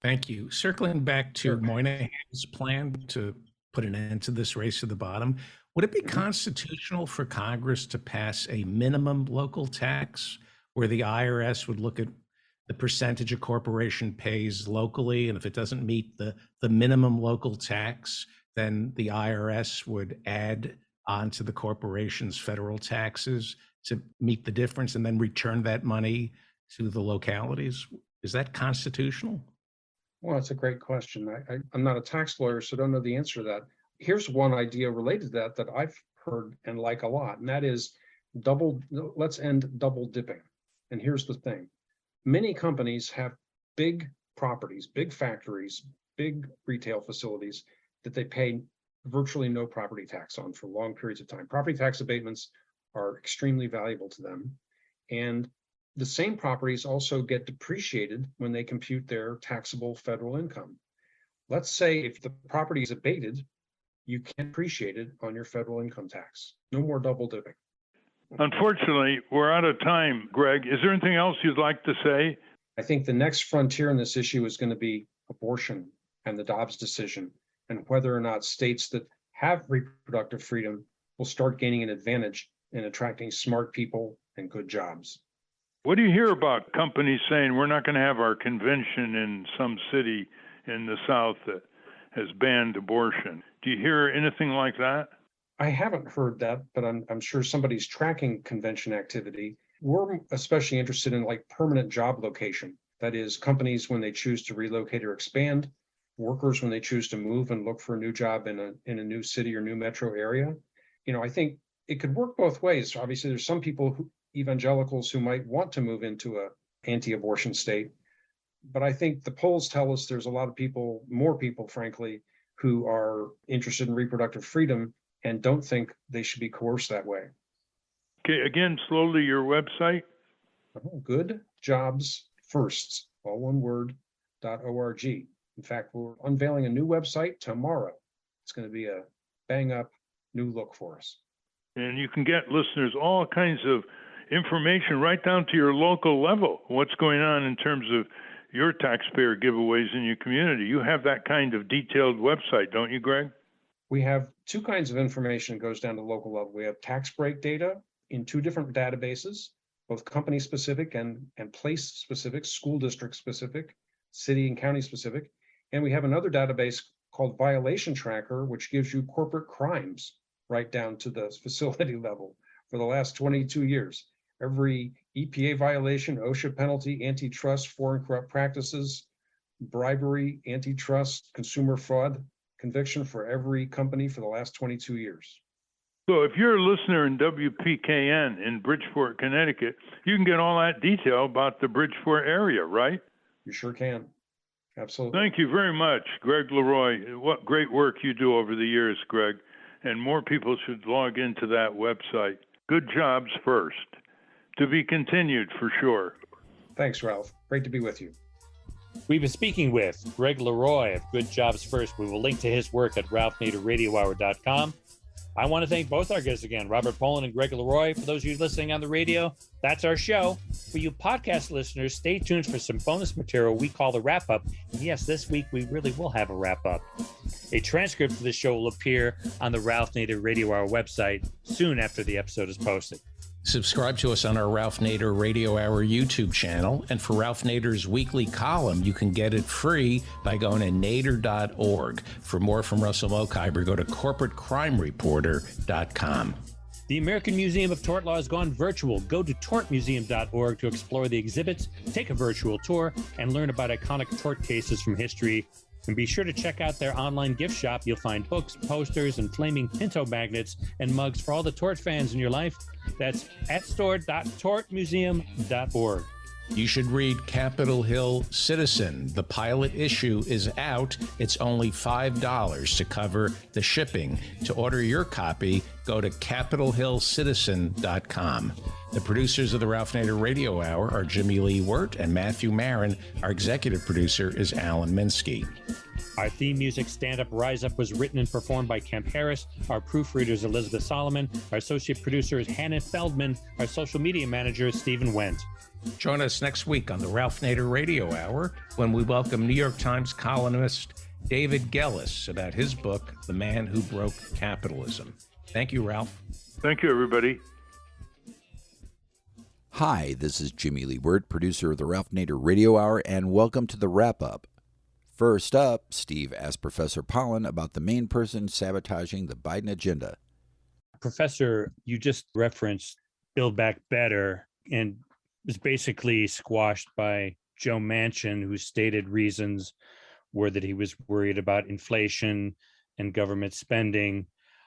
Thank you. Circling back to Moynihan's plan to put an end to this race to the bottom, would it be constitutional for Congress to pass a minimum local tax where the IRS would look at the percentage a corporation pays locally, and if it doesn't meet the minimum local tax, then the IRS would add onto the corporation's federal taxes to meet the difference and then return that money to the localities? Is that constitutional? Well, it's a great question. I'm not a tax lawyer, so don't know the answer to that. Here's one idea related to that I've heard and like a lot, and that is let's end double dipping. And here's the thing. Many companies have big properties, big factories, big retail facilities that they pay virtually no property tax on for long periods of time. Property tax abatements are extremely valuable to them. And the same properties also get depreciated when they compute their taxable federal income. Let's say if the property is abated, you can't depreciate it on your federal income tax. No more double dipping. Unfortunately, we're out of time, Greg. Is there anything else you'd like to say? I think the next frontier in this issue is going to be abortion and the Dobbs decision, and whether or not states that have reproductive freedom will start gaining an advantage in attracting smart people and good jobs. What do you hear about companies saying we're not going to have our convention in some city in the South that has banned abortion? Do you hear anything like that? I haven't heard that, but I'm sure somebody's tracking convention activity. We're especially interested in like permanent job location. That is, companies when they choose to relocate or expand, workers when they choose to move and look for a new job in a new city or new metro area. I think it could work both ways. Obviously, there's some people, evangelicals, who might want to move into a anti-abortion state. But I think the polls tell us there's a lot of people, more people, frankly, who are interested in reproductive freedom and don't think they should be coerced that way. Okay, again, slowly, your website? Good Jobs First, all one word, .org. In fact, we're unveiling a new website tomorrow. It's going to be a bang up new look for us. And you can get listeners all kinds of information right down to your local level. What's going on in terms of your taxpayer giveaways in your community. You have that kind of detailed website, don't you, Greg? We have two kinds of information that goes down to local level. We have tax break data in two different databases, both company specific and place specific, school district specific, city and county specific. And we have another database called Violation Tracker, which gives you corporate crimes right down to the facility level for the last 22 years. Every EPA violation, OSHA penalty, antitrust, foreign corrupt practices, bribery, antitrust, consumer fraud conviction for every company for the last 22 years. So if you're a listener in WPKN in Bridgeport, Connecticut, you can get all that detail about the Bridgeport area, right? You sure can. Absolutely. Thank you very much, Greg LeRoy. What great work you do over the years, Greg. And more people should log into that website. Good jobs first. To be continued, for sure. Thanks, Ralph. Great to be with you. We've been speaking with Greg LeRoy of Good Jobs First. We will link to his work at ralphnaderradiohour.com. I want to thank both our guests again, Robert Pollin and Greg LeRoy. For those of you listening on the radio, that's our show. For you podcast listeners, stay tuned for some bonus material we call the wrap-up. And yes, this week we really will have a wrap-up. A transcript for this show will appear on the Ralph Nader Radio Hour website soon after the episode is posted. Subscribe to us on our Ralph Nader Radio Hour YouTube channel. And for Ralph Nader's weekly column, you can get it free by going to nader.org. For more from Russell Mokhiber, go to corporatecrimereporter.com. The American Museum of Tort Law has gone virtual. Go to tortmuseum.org to explore the exhibits, take a virtual tour, and learn about iconic tort cases from history. And be sure to check out their online gift shop. You'll find books, posters, and flaming Pinto magnets and mugs for all the tort fans in your life. That's at store.tortmuseum.org. You should read Capitol Hill Citizen. The pilot issue is out. It's only $5 to cover the shipping. To order your copy, go to capitolhillcitizen.com. The producers of the Ralph Nader Radio Hour are Jimmy Lee Wirt and Matthew Marin. Our executive producer is Alan Minsky. Our theme music, Stand Up, Rise Up, was written and performed by Kemp Harris. Our proofreader is Elizabeth Solomon. Our associate producer is Hannah Feldman. Our social media manager is Stephen Wendt. Join us next week on the Ralph Nader Radio Hour when we welcome New York Times columnist David Gellis about his book, The Man Who Broke Capitalism. Thank you, Ralph. Thank you, everybody. Hi, this is Jimmy Lee Wirt, producer of the Ralph Nader Radio Hour, and welcome to the wrap-up. First up, Steve asked Professor Pollin about the main person sabotaging the Biden agenda. Professor, you just referenced Build Back Better and was basically squashed by Joe Manchin, whose stated reasons were that he was worried about inflation and government spending.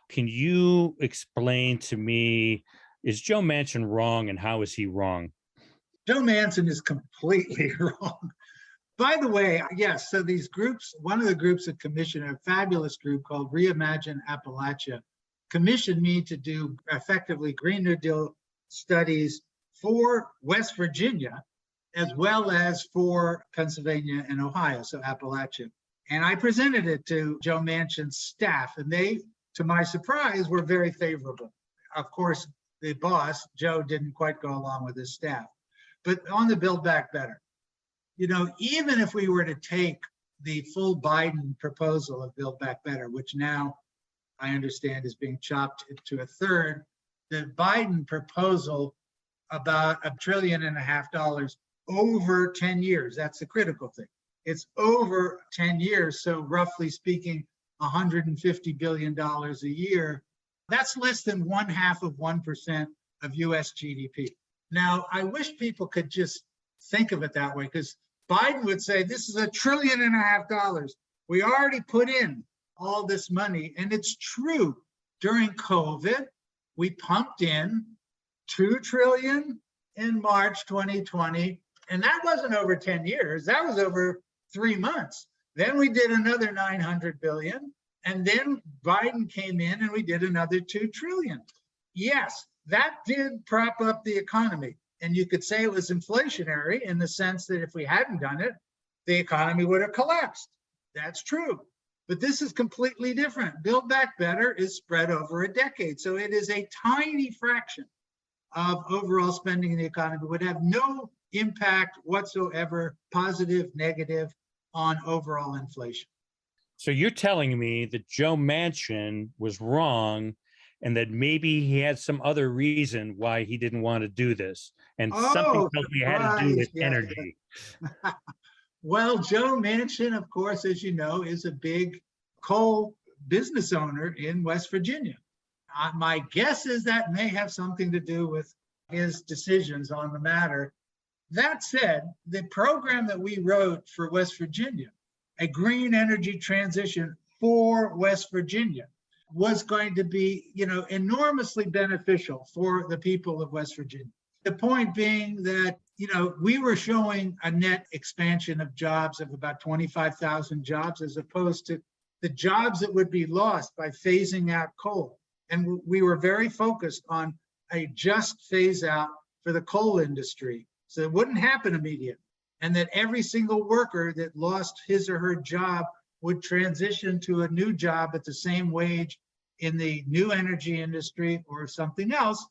Can you explain to me, is Joe Manchin wrong and how is he wrong? Joe Manchin is completely wrong. By the way, yes, so these groups, one of the groups that commissioned, a fabulous group called Reimagine Appalachia, commissioned me to do effectively Green New Deal studies for West Virginia, as well as for Pennsylvania and Ohio, so Appalachia. And I presented it to Joe Manchin's staff, and they, to my surprise, were very favorable. Of course, the boss, Joe, didn't quite go along with his staff. But on the Build Back Better, you know, even if we were to take the full Biden proposal of Build Back Better, which now I understand is being chopped to a third, the Biden proposal about $1.5 trillion over 10 years. That's the critical thing. It's over 10 years. So roughly speaking, $150 billion a year. That's less than 0.5% of US GDP. Now, I wish people could just think of it that way, because Biden would say, this is $1.5 trillion. We already put in all this money. And it's true. During COVID, we pumped in $2 trillion in March 2020. And that wasn't over 10 years. That was over 3 months. Then we did another 900 billion. And then Biden came in and we did another 2 trillion. Yes, that did prop up the economy. And you could say it was inflationary in the sense that if we hadn't done it, the economy would have collapsed. That's true. But this is completely different. Build Back Better is spread over a decade. So it is a tiny fraction of overall spending in the economy, would have no impact whatsoever, positive, negative, on overall inflation. So you're telling me that Joe Manchin was wrong and that maybe he had some other reason why he didn't want to do this. And something tells me it had to do with energy. Yeah. Well, Joe Manchin, of course, as you know, is a big coal business owner in West Virginia. My guess is that may have something to do with his decisions on the matter. That said, the program that we wrote for West Virginia, a green energy transition for West Virginia, was going to be, enormously beneficial for the people of West Virginia. The point being that, we were showing a net expansion of jobs of about 25,000 jobs, as opposed to the jobs that would be lost by phasing out coal. And we were very focused on a just phase out for the coal industry. So it wouldn't happen immediately. And that every single worker that lost his or her job would transition to a new job at the same wage in the new energy industry or something else.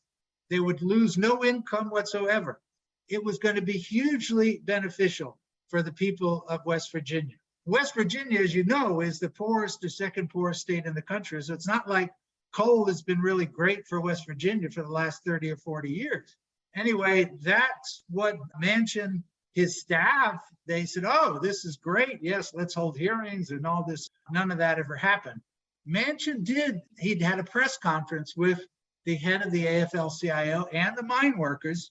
They would lose no income whatsoever. It was going to be hugely beneficial for the people of West Virginia. West Virginia, as you know, is the poorest or second poorest state in the country. So it's not like coal has been really great for West Virginia for the last 30 or 40 years. Anyway, that's what Manchin, his staff, they said, oh, this is great. Yes, let's hold hearings and all this. None of that ever happened. Manchin he'd had a press conference with the head of the AFL-CIO and the mine workers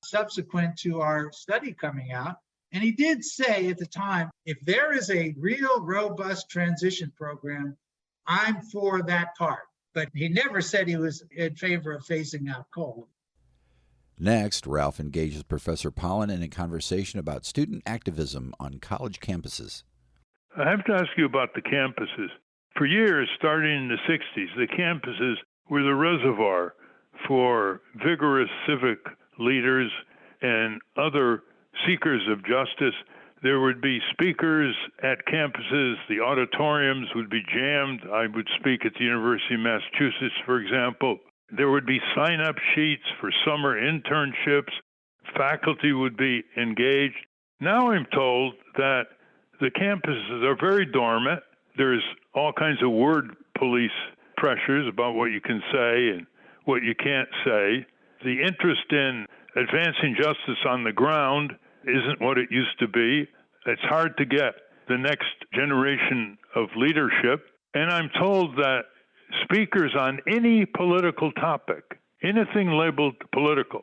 subsequent to our study coming out. And he did say at the time, if there is a real robust transition program, I'm for that part. But he never said he was in favor of phasing out coal. Next, Ralph engages Professor Pollin in a conversation about student activism on college campuses. I have to ask you about the campuses. For years, starting in the 60s, the campuses were the reservoir for vigorous civic leaders and other seekers of justice. There would be speakers at campuses. The auditoriums would be jammed. I would speak at the University of Massachusetts, for example. There would be sign-up sheets for summer internships. Faculty would be engaged. Now I'm told that the campuses are very dormant. There's all kinds of word police pressures about what you can say and what you can't say. The interest in advancing justice on the ground isn't what it used to be. It's hard to get the next generation of leadership. And I'm told that speakers on any political topic, anything labeled political,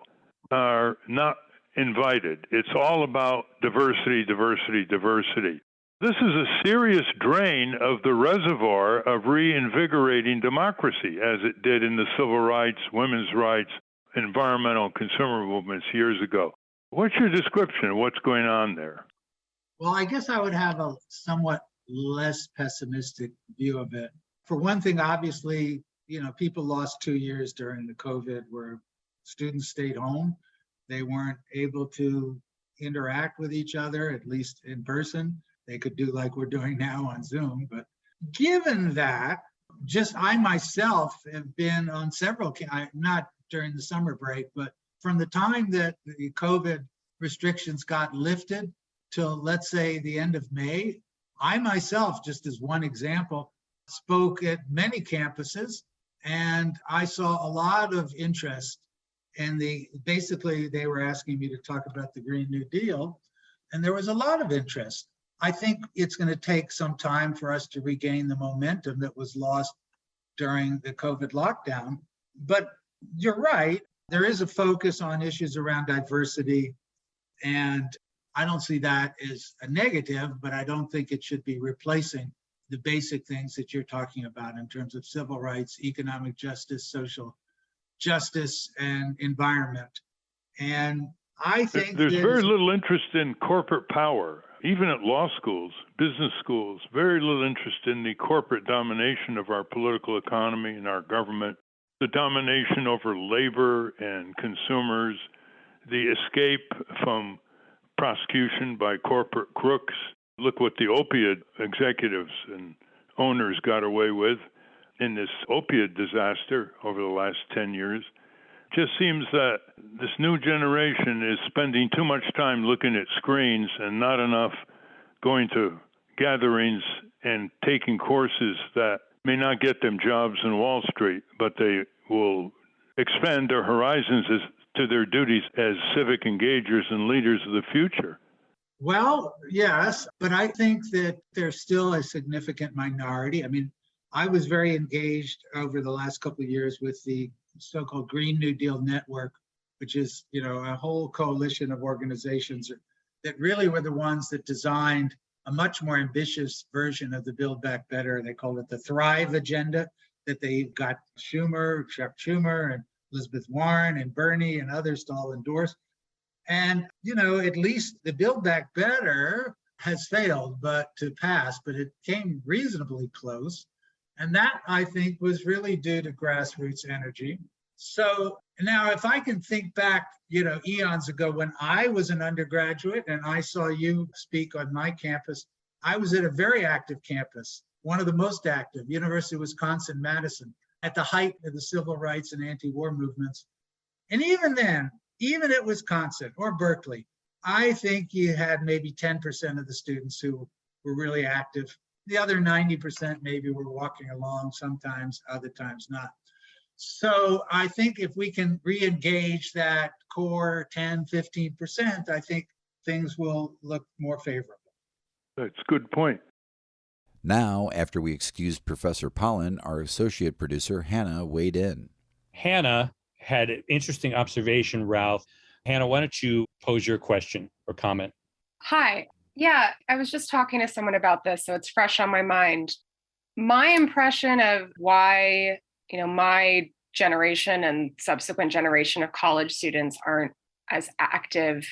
are not invited. It's all about diversity, diversity, diversity. This is a serious drain of the reservoir of reinvigorating democracy, as it did in the civil rights, women's rights, environmental consumer movements years ago. What's your description of what's going on there? Well, I guess I would have a somewhat less pessimistic view of it. For one thing, obviously, people lost 2 years during the COVID where students stayed home. They weren't able to interact with each other, at least in person. They could do like we're doing now on Zoom. But given that, I myself have been on several, not during the summer break, but from the time that the COVID restrictions got lifted till, let's say, the end of May, I myself, just as one example, spoke at many campuses, and I saw a lot of interest. And basically, they were asking me to talk about the Green New Deal, and there was a lot of interest. I think it's going to take some time for us to regain the momentum that was lost during the COVID lockdown. But you're right, there is a focus on issues around diversity, and I don't see that as a negative, but I don't think it should be replacing the basic things that you're talking about in terms of civil rights, economic justice, social justice, and environment. And I think there's very little interest in corporate power, even at law schools, business schools, very little interest in the corporate domination of our political economy and our government, the domination over labor and consumers, the escape from prosecution by corporate crooks. Look what the opiate executives and owners got away with in this opiate disaster over the last 10 years. Just seems that this new generation is spending too much time looking at screens and not enough going to gatherings and taking courses that may not get them jobs in Wall Street, but they will expand their horizons to their duties as civic engagers and leaders of the future. Well, yes, but I think that there's still a significant minority. I mean, I was very engaged over the last couple of years with the so-called Green New Deal Network, which is, a whole coalition of organizations that really were the ones that designed a much more ambitious version of the Build Back Better. They called it the Thrive Agenda, that they got Chuck Schumer and Elizabeth Warren and Bernie and others to all endorse. And, at least the Build Back Better has failed to pass, but it came reasonably close. And that, I think, was really due to grassroots energy. So now if I can think back, eons ago when I was an undergraduate and I saw you speak on my campus, I was at a very active campus, one of the most active, University of Wisconsin-Madison, at the height of the civil rights and anti-war movements. And even then, even at Wisconsin or Berkeley, I think you had maybe 10% of the students who were really active. The other 90% maybe were walking along sometimes, other times not. So I think if we can re-engage that core 10, 15%, I think things will look more favorable. That's a good point. Now, after we excused Professor Pollin, our associate producer, Hannah, weighed in. Hannah had an interesting observation, Ralph. Hannah, why don't you pose your question or comment? Hi. Yeah, I was just talking to someone about this, so it's fresh on my mind. My impression of why, my generation and subsequent generation of college students aren't as active,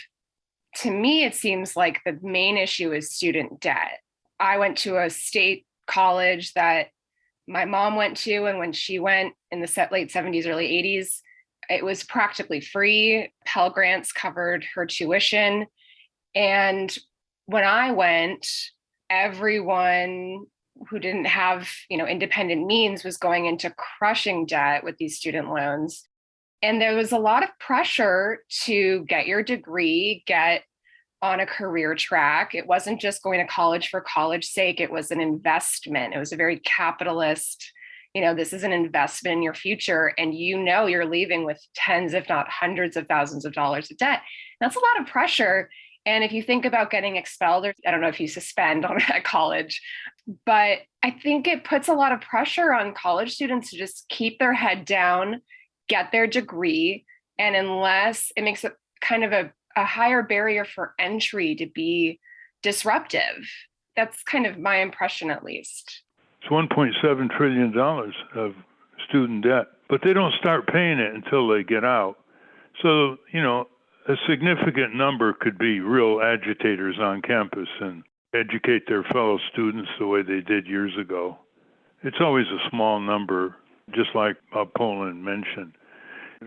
to me, it seems like the main issue is student debt. I went to a state college that my mom went to, and when she went in the late 70s, early 80s, it was practically free. Pell Grants covered her tuition. And when I went, everyone who didn't have, independent means was going into crushing debt with these student loans. And there was a lot of pressure to get your degree, get on a career track. It wasn't just going to college for college's sake. It was an investment. It was a very capitalist, this is an investment in your future. And you're leaving with tens, if not hundreds of thousands of dollars of debt. That's a lot of pressure. And if you think about getting expelled, or I don't know if you suspend at college, but I think it puts a lot of pressure on college students to just keep their head down, get their degree. And unless it makes it kind of a higher barrier for entry to be disruptive. That's kind of my impression, at least. It's $1.7 trillion of student debt, but they don't start paying it until they get out. So, a significant number could be real agitators on campus and educate their fellow students the way they did years ago. It's always a small number, just like Pollin mentioned.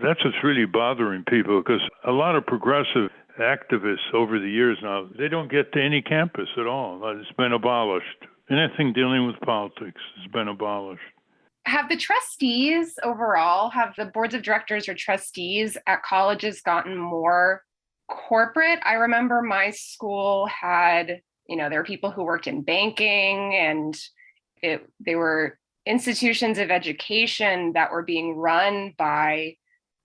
That's what's really bothering people, because a lot of progressive activists over the years now, they don't get to any campus at all. It's been abolished. Anything dealing with politics has been abolished. Have the trustees overall, have the boards of directors or trustees at colleges gotten more corporate? I remember my school had, there were people who worked in banking, and they were institutions of education that were being run by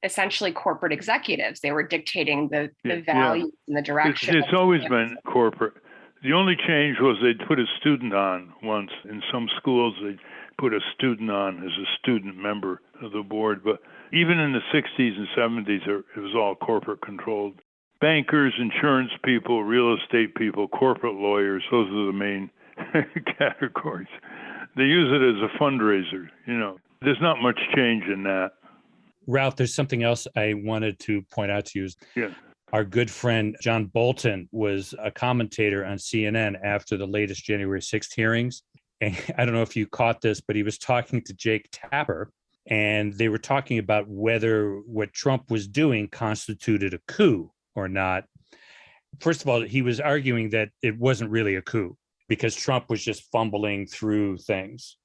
essentially corporate executives. They were dictating the values and the direction. It's always been corporate. The only change was they'd put a student on once. In some schools, they'd put a student on as a student member of the board. But even in the 60s and 70s, it was all corporate controlled. Bankers, insurance people, real estate people, corporate lawyers, those are the main categories. They use it as a fundraiser. There's not much change in that. Ralph, there's something else I wanted to point out to you. Yeah. Our good friend John Bolton was a commentator on CNN after the latest January 6th hearings. And I don't know if you caught this, but he was talking to Jake Tapper, and they were talking about whether what Trump was doing constituted a coup or not. First of all, he was arguing that it wasn't really a coup. because Trump was just fumbling through things.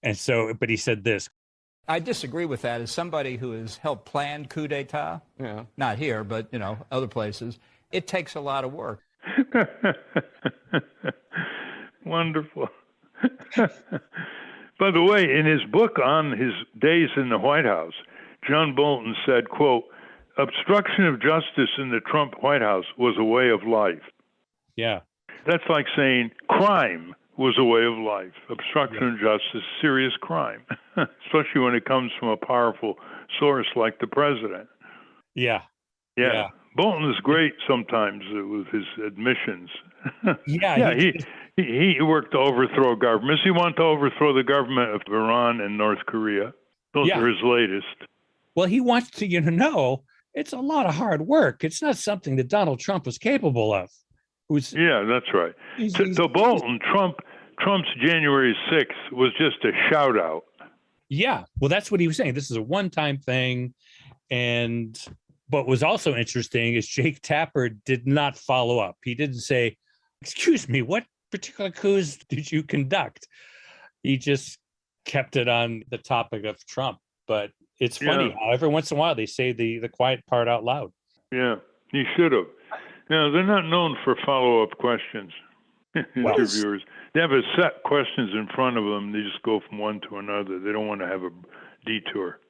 And so, but he said this. I disagree with that. As somebody who has helped plan coup d'etat, not here, but, other places, it takes a lot of work. Wonderful. By the way, in his book on his days in the White House, John Bolton said, quote, obstruction of justice in the Trump White House was a way of life. Yeah. That's like saying crime was a way of life. Obstruction of justice, serious crime, especially when it comes from a powerful source like the president. Yeah. Bolton is great sometimes with his admissions. Yeah. He worked to overthrow governments. He wanted to overthrow the government of Iran and North Korea. Those are his latest. Well, he wants to, know, it's a lot of hard work. It's not something that Donald Trump was capable of. Yeah, that's right. To Bolton, Trump's January 6th was just a shout out. Yeah, well, that's what he was saying. This is a one-time thing. And what was also interesting is Jake Tapper did not follow up. He didn't say, excuse me, what particular coups did you conduct? He just kept it on the topic of Trump. But it's funny how every once in a while they say the quiet part out loud. Yeah, he should have. They're not known for follow-up questions, interviewers. They have a set questions in front of them. They just go from one to another. They don't want to have a detour.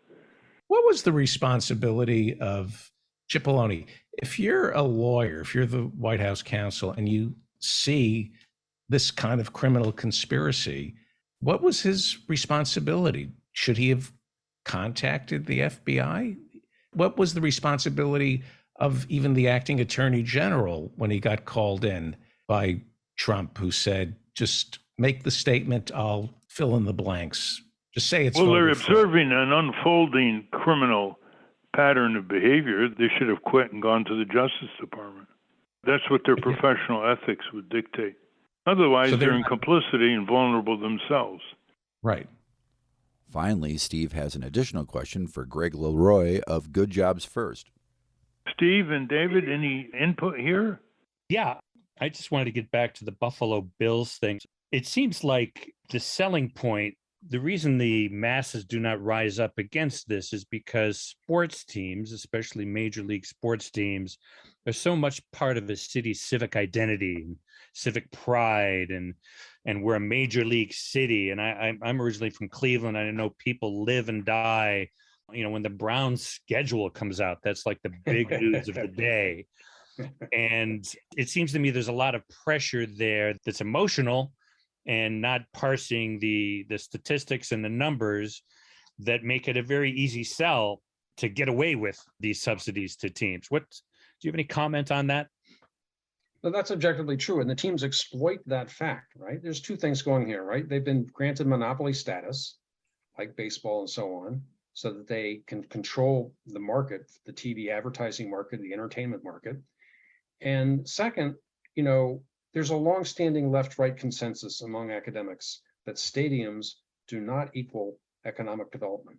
What was the responsibility of Cipollone? If you're a lawyer, if you're the White House counsel, and you see this kind of criminal conspiracy, what was his responsibility? Should he have contacted the FBI? What was the responsibility of even the acting attorney general when he got called in by Trump, who said, just make the statement, I'll fill in the blanks. Just say it's they're observing an unfolding criminal pattern of behavior. They should have quit and gone to the Justice Department. That's what their professional ethics would dictate. Otherwise, they're in complicity and vulnerable themselves. Right. Finally, Steve has an additional question for Greg LeRoy of Good Jobs First. Steve and David, any input here? Yeah, I just wanted to get back to the Buffalo Bills thing. It seems like the selling point, the reason the masses do not rise up against this is because sports teams, especially major league sports teams, are so much part of a city's civic identity and civic pride, and we're a major league city. And I'm originally from Cleveland. I know people live and die. When the Browns schedule comes out, that's like the big news of the day. And it seems to me there's a lot of pressure there that's emotional and not parsing the statistics and the numbers that make it a very easy sell to get away with these subsidies to teams. Do you have any comment on that? No, that's objectively true. And the teams exploit that fact, right? There's two things going here, right? They've been granted monopoly status, like baseball and so on, so that they can control the market, the TV advertising market, the entertainment market. And second, there's a longstanding left-right consensus among academics that stadiums do not equal economic development.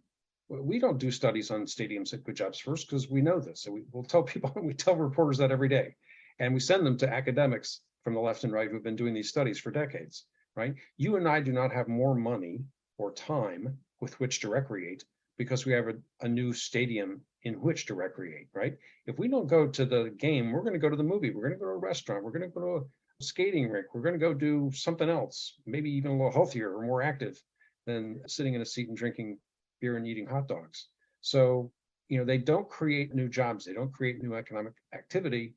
We don't do studies on stadiums at Good Jobs First because we know this. So we'll tell people, we tell reporters that every day. And we send them to academics from the left and right who've been doing these studies for decades, right? You and I do not have more money or time with which to recreate because we have a new stadium in which to recreate, right? If we don't go to the game, we're going to go to the movie. We're going to go to a restaurant. We're going to go to a skating rink. We're going to go do something else, maybe even a little healthier or more active than sitting in a seat and drinking beer and eating hot dogs. So, they don't create new jobs. They don't create new economic activity.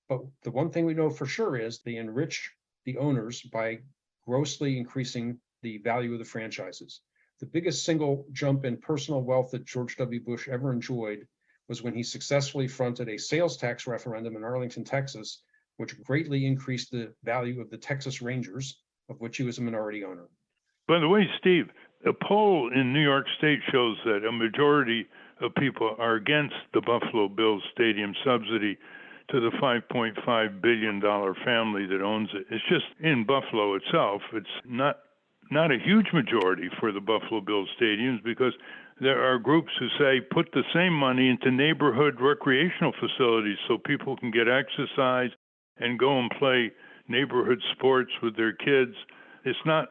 But the one thing we know for sure is they enrich the owners by grossly increasing the value of the franchises. The biggest single jump in personal wealth that George W. Bush ever enjoyed was when he successfully fronted a sales tax referendum in Arlington, Texas, which greatly increased the value of the Texas Rangers, of which he was a minority owner. By the way, Steve, a poll in New York State shows that a majority of people are against the Buffalo Bills stadium subsidy to the $5.5 billion family that owns it. It's just in Buffalo itself. It's not a huge majority for the Buffalo Bills stadiums because there are groups who say put the same money into neighborhood recreational facilities so people can get exercise and go and play neighborhood sports with their kids. It's not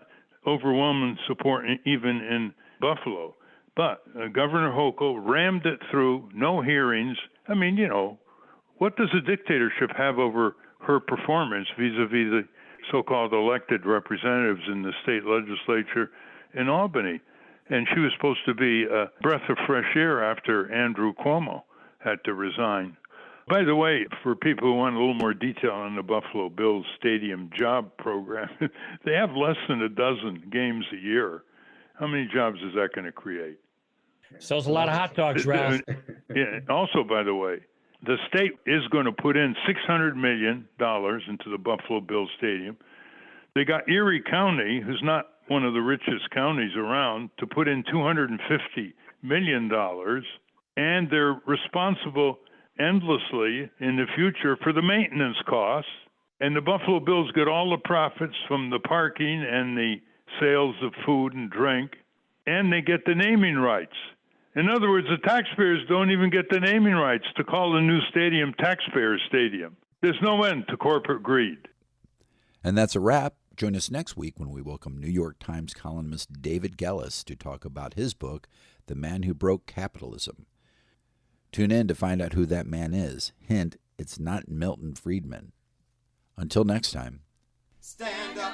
overwhelming support even in Buffalo. But Governor Hoco rammed it through, no hearings. I mean, what does a dictatorship have over her performance vis-a-vis the so-called elected representatives in the state legislature in Albany? And she was supposed to be a breath of fresh air after Andrew Cuomo had to resign. By the way, for people who want a little more detail on the Buffalo Bills Stadium job program, they have less than a dozen games a year. How many jobs is that going to create? Sells a lot of hot dogs, Ralph. Yeah. Also, by the way, the state is going to put in $600 million into the Buffalo Bills Stadium. They got Erie County, who's not one of the richest counties around, to put in $250 million, and they're responsible endlessly in the future for the maintenance costs. And the Buffalo Bills get all the profits from the parking and the sales of food and drink, and they get the naming rights. In other words, the taxpayers don't even get the naming rights to call the new stadium Taxpayer Stadium. There's no end to corporate greed. And that's a wrap. Join us next week when we welcome New York Times columnist David Gellis to talk about his book, The Man Who Broke Capitalism. Tune in to find out who that man is. Hint, it's not Milton Friedman. Until next time. Stand up.